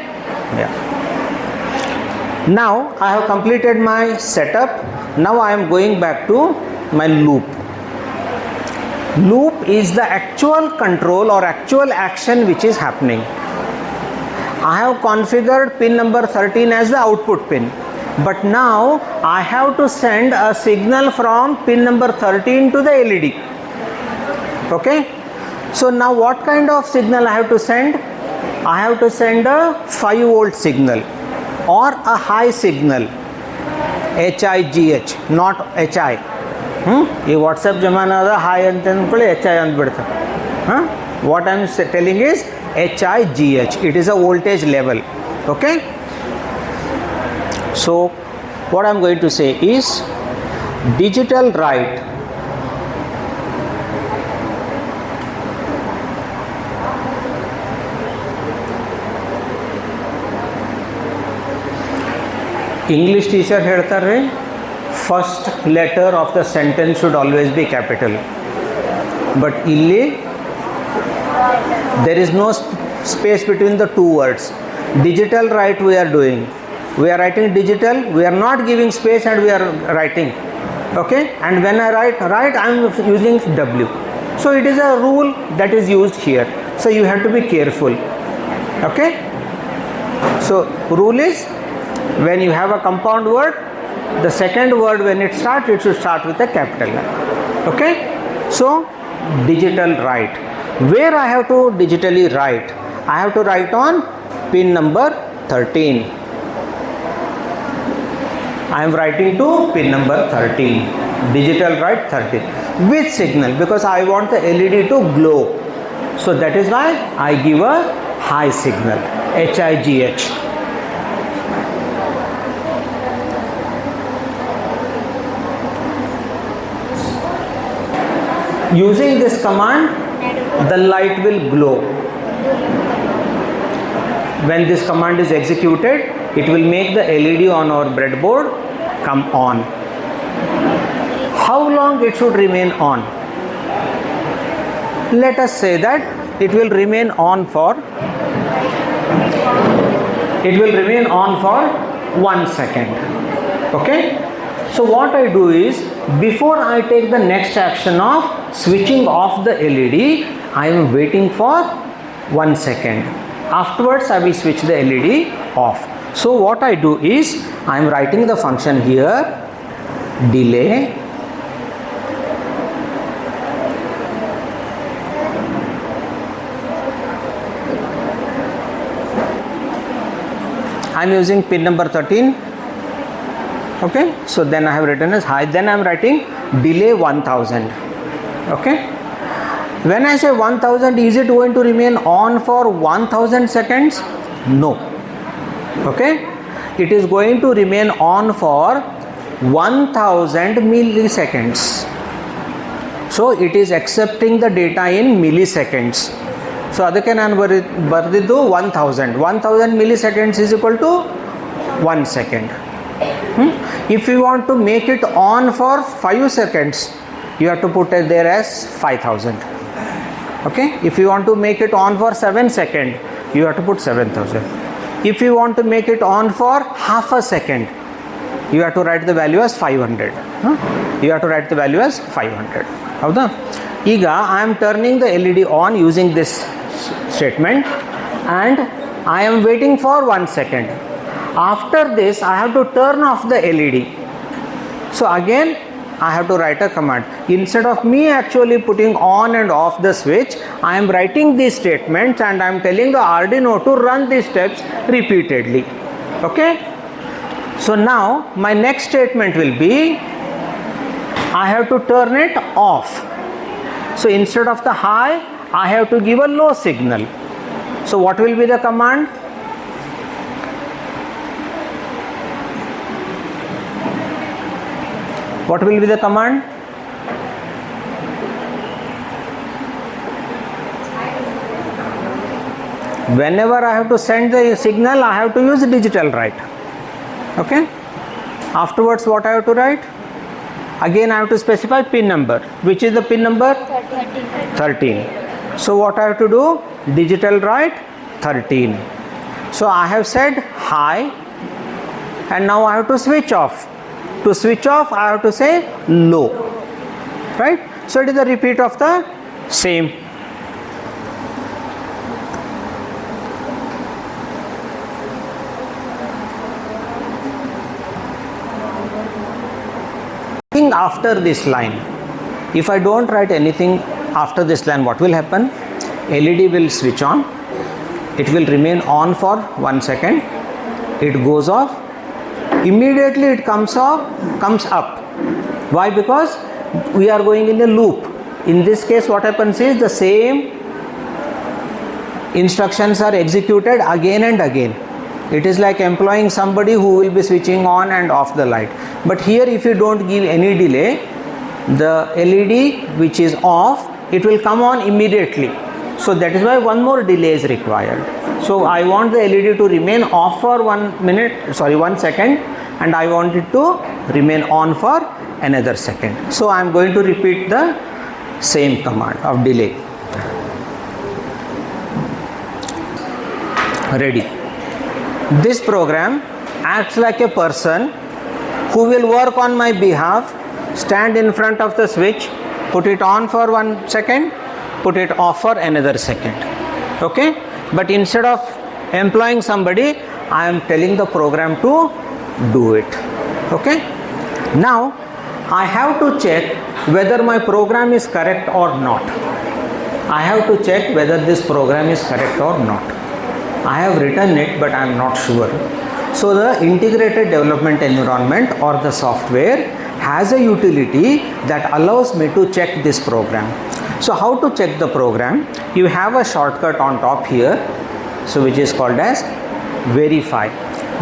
Now I have completed my setup. Now I am going back to my loop. Loop is the actual control or actual action which is happening. I have configured pin number 13 as the output pin, but now I have to send a signal from pin number 13 to the LED. Okay? So now what kind of signal I have to send? I have to send a 5 volt signal or a high signal, HIGH, not HI. ಈ WhatsApp ಜಮಾನದ hi ಅಂತ ಅಂದ್ಕೊಳ್ಳಿ HI ಅಂದ್ಬಿಡ್ತಾರೆ. What I am telling is HIGH. It is a voltage level. Okay? So what I am going to say is digital write English teacher ಹೇಳ್ತಾರೆ first letter of the sentence should always be capital, but ಇಲ್ಲಿ there is no space between the two words. Digital write we are doing, we are writing digital, we are not giving space and we are writing. Okay? And when I write I am using W. So it is a rule that is used here, so you have to be careful. Okay? So rule is when you have a compound word, the second word when it starts, it should start with a capital letter. Okay? So digital write. Where I have to digitally write? I have to write on pin number 13. I am writing to pin number 13. Digital write 13. With signal, because I want the LED to glow. So that is why I give a high signal, HIGH. Using this command, the light will glow. When this command is executed, it will make the LED on our breadboard come on. How long it should remain on? Let us say that it will remain on for 1 second. Okay? So what I do is, before I take the next action of switching off the LED, I am waiting for 1 second. Afterwards I will switch the LED off. So what I do is, I am writing the function here, delay I am using pin number 13. Okay, so then I have written as high, then I am writing delay 1000. Okay, when I say 1000, is it going to remain on for 1000 seconds? No. Okay, it is going to remain on for 1000 milliseconds. So it is accepting the data in milliseconds. So ಅದಕ್ಕೆ ನಾನು ಬರೆದಿದ್ದು 1000 milliseconds is equal to 1 second. If you want to make it on for 5 seconds, you have to put it there as 5000. Okay? If you want to make it on for 7 seconds, you have to put 7000. If you want to make it on for half a second, you have to write the value as 500. You have to write the value as 500. ಹೌದಾ? ಈಗ I am turning the LED on using this statement and I am waiting for 1 second. After this, I have to turn off the LED. So again, I have to write a command. Instead of me actually putting on and off the switch, I am writing these statements and I am telling the Arduino to run these steps repeatedly. Okay? So now my next statement will be, I have to turn it off. So instead of the high, I have to give a low signal. So what will be the command? What will be the command? Whenever I have to send the signal, I have to use digital write. Okay? Afterwards, what I have to write? Again, I have to specify pin number. Which is the pin number? 13. So what I have to do? Digital write 13. So I have said high, and now I have to switch off. To switch off, I have to say low. Right? So it is a repeat of the same. After this line, if I don't write anything after this line, what will happen? LED will switch on, it will remain on for 1 second, it goes off, immediately it comes up. Why? Because we are going in a loop. In this case, what happens is the same instructions are executed again and again. It is like employing somebody who will be switching on and off the light. But here, if you don't give any delay, the LED which is off, it will come on immediately. So that is why one more delay is required. So I want the LED to remain off for 1 second, and I want it to remain on for another second. So I am going to repeat the same command of delay. Ready. This program acts like a person who will work on my behalf, stand in front of the switch, put it on for 1 second, put it off for another second. Okay? But instead of employing somebody, I am telling the program to do it. Okay? Now, I have to check whether my program is correct or not. I have to check whether this program is correct or not. I have written it, but I am not sure. So the integrated development environment or the software has a utility that allows me to check this program. So how to check the program? You have a shortcut on top here, so which is called as verify.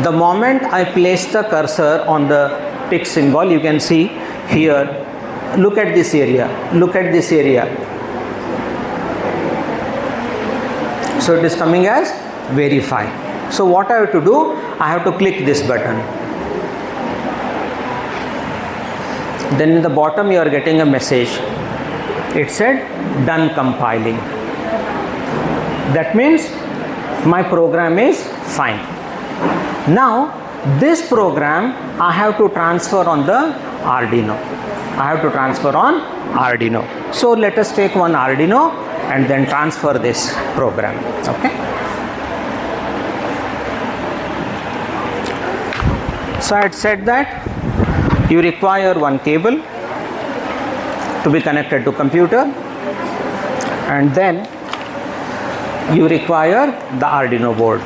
The moment I place the cursor on the tick symbol, you can see here, look at this area, look at this area. So it is coming as verify. So what I have to do? I have to click this button. Then in the bottom you are getting a message. It said done compiling. That means my program is fine. Now this program I have to transfer on the Arduino. I have to transfer on Arduino. So let us take one Arduino and then transfer this program. Okay. So I had said that you require one cable to be connected to computer, and then you require the Arduino board.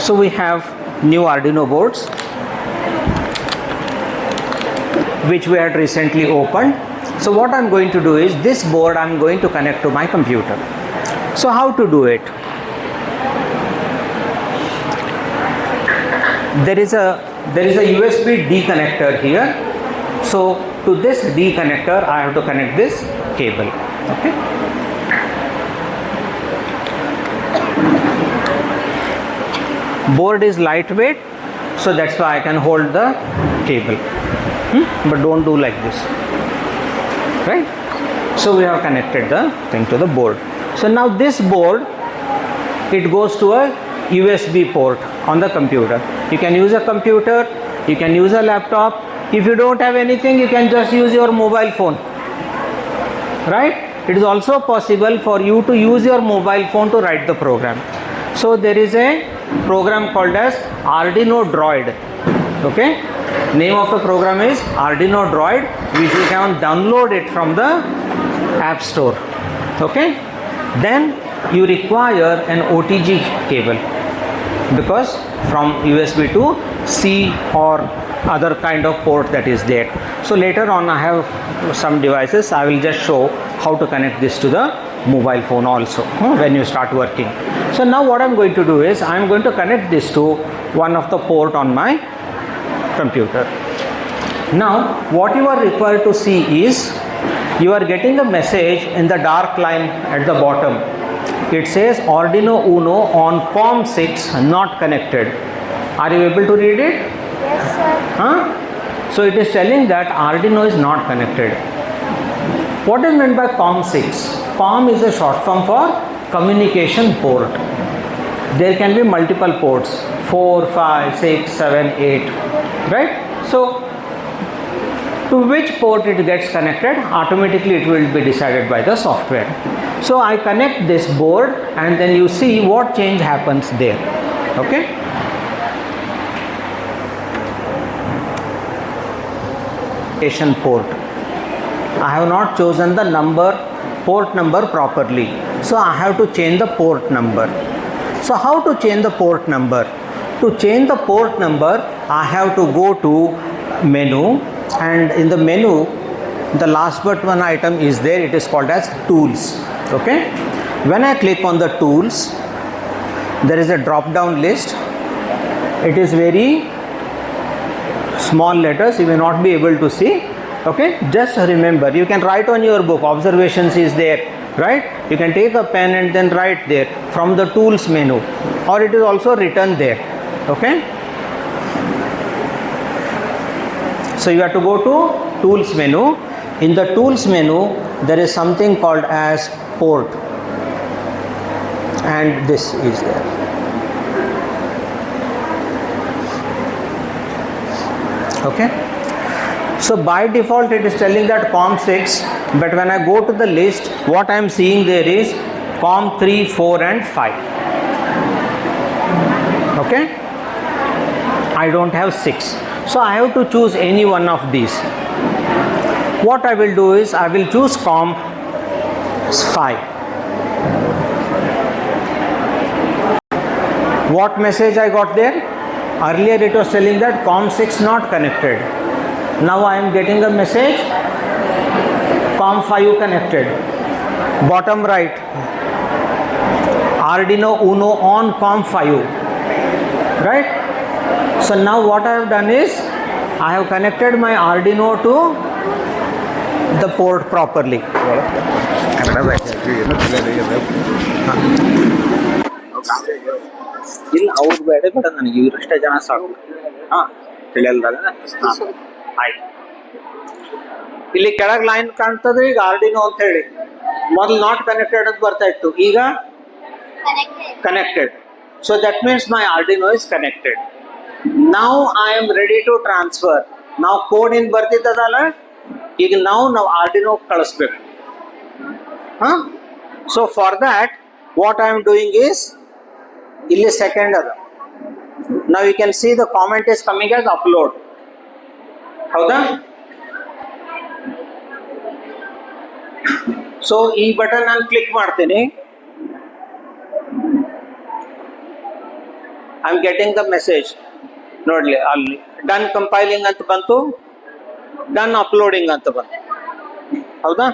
So we have new Arduino boards which we had recently opened. So what I am going to do is this board I am going to connect to my computer. So how to do it? There is a USB D connector here. So to this D connector I have to connect this cable. Okay. Board is lightweight, so that's why I can hold the cable. But don't do like this. Right? So we have connected the thing to the board. So now this board, it goes to a USB port on the computer. You can use a computer, you can use a laptop. If you don't have anything, you can just use your mobile phone. Right? It is also possible for you to use your mobile phone to write the program. So there is a program called as Arduino Droid. Okay, name of the program is Arduino Droid, which you can download it from the App Store. Okay, then you require an OTG cable, because from USB to C or other kind of port that is there. So later on I have some devices, I will just show how to connect this to the mobile phone also when you start working. So now what I'm going to do is I'm going to connect this to one of the port on my computer. Now what you are required to see is, you are getting a message in the dark line at the bottom. It says Arduino Uno on COM6 not connected. Are you able to read it? Yes, sir. Huh? So it is telling that Arduino is not connected. What is meant by COM6? COM is a short form for communication port. There can be multiple ports, 4, 5, 6, 7, 8, right? So to which port it gets connected, automatically it will be decided by the software. So I connect this board and then you see what change happens there. Okay. Port. I have not chosen the port number properly, so I have to change the port number. So how to change the port number? To change the port number, I have to go to menu, and in the menu the last but one item is there. It is called as tools. Okay, when I click on the tools, there is a drop down list. It is very small letters, you may not be able to see. Okay, just remember, you can write on your book, observations is there, right? You can take a pen and then write there from the tools menu, or it is also written there. Okay, so you have to go to tools menu. In the tools menu there is something called as port, and this is there. Okay, so by default it is telling that COM6, but when I go to the list, what I am seeing there is COM3, 4 and 5. Okay, I don't have 6, so I have to choose any one of these. What I will do is I will choose COM5. What message I got there? Earlier it was telling that COM6 not connected. Now I am getting a message COM5 connected. Bottom right, Arduino Uno on COM5, right? So now what I have done is I have connected my Arduino to the port properly. ಇಲ್ಲ ಅವ್ರು ಬೇಡ ಬೇಡ ನನಗೆ ಇವರಷ್ಟೇ ಜನ ಸಾಕು. ಹಾಂ ತಿಳಿಯಲ್ದಲ್ಲ. ಹಾಂ ಆಯ್ತು. ಇಲ್ಲಿ ಕೆಳಗೆ ಲೈನ್ ಕಾಣ್ತದೆ ಈಗ ಆರ್ಡಿನೋ ಅಂತ ಹೇಳಿ. ಮೊದಲು ನಾಟ್ ಕನೆಕ್ಟೆಡ್ ಅಂತ ಬರ್ತಾ ಇತ್ತು, ಈಗ connected. So that means my Arduino is connected. ನಾವು I am ready to transfer. ನಾವು ಕೋಡ್ ಇನ್ ಬರ್ತಿದ್ದದಲ್ಲ, ಈಗ ನಾವು ಆರ್ಡಿನೋ ಕಳಿಸ್ಬೇಕು. ಹಾಂ, so for that what I am doing is, ಇಲ್ಲಿ ಸೆಕೆಂಡ್ ಅದ. ನಾವು you can see the comment is coming as upload. ಹೌದಾ? ಸೊ ಈ ಬಟನ್ ನಾನು ಕ್ಲಿಕ್ ಮಾಡ್ತೀನಿ. I am getting the message. ನೋಡ್ಲಿ ಅಲ್ಲಿ ಡನ್ ಕಂಪೈಲಿಂಗ್ ಅಂತ ಬಂತು, ಡನ್ ಅಪ್ಲೋಡಿಂಗ್ ಅಂತ ಬಂತು. ಹೌದಾ?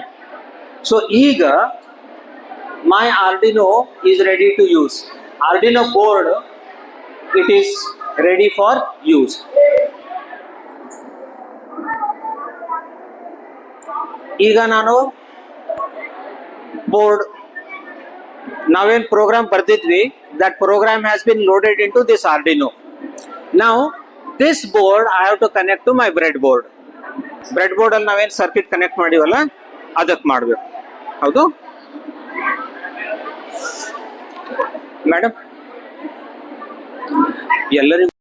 ಸೊ ಈಗ my Arduino is ready to use. Arduino board, it is ready for use. ಈಗ ನಾನು ಬೋರ್ಡ್ ನಾವೇನು ಪ್ರೋಗ್ರಾಮ್ ಬರ್ತಿದ್ವಿ, that program has been loaded into this Arduino. Now this board I have to connect to my breadboard. breadboard ಅಲ್ಲಿ ನಾವೇನು circuit connect ಮಾಡಿವಲ್ಲ ಅದಕ್ಕೆ ಮಾಡಬೇಕು. ಹೌದು madam, ಎಲ್ಲರಿಗೂ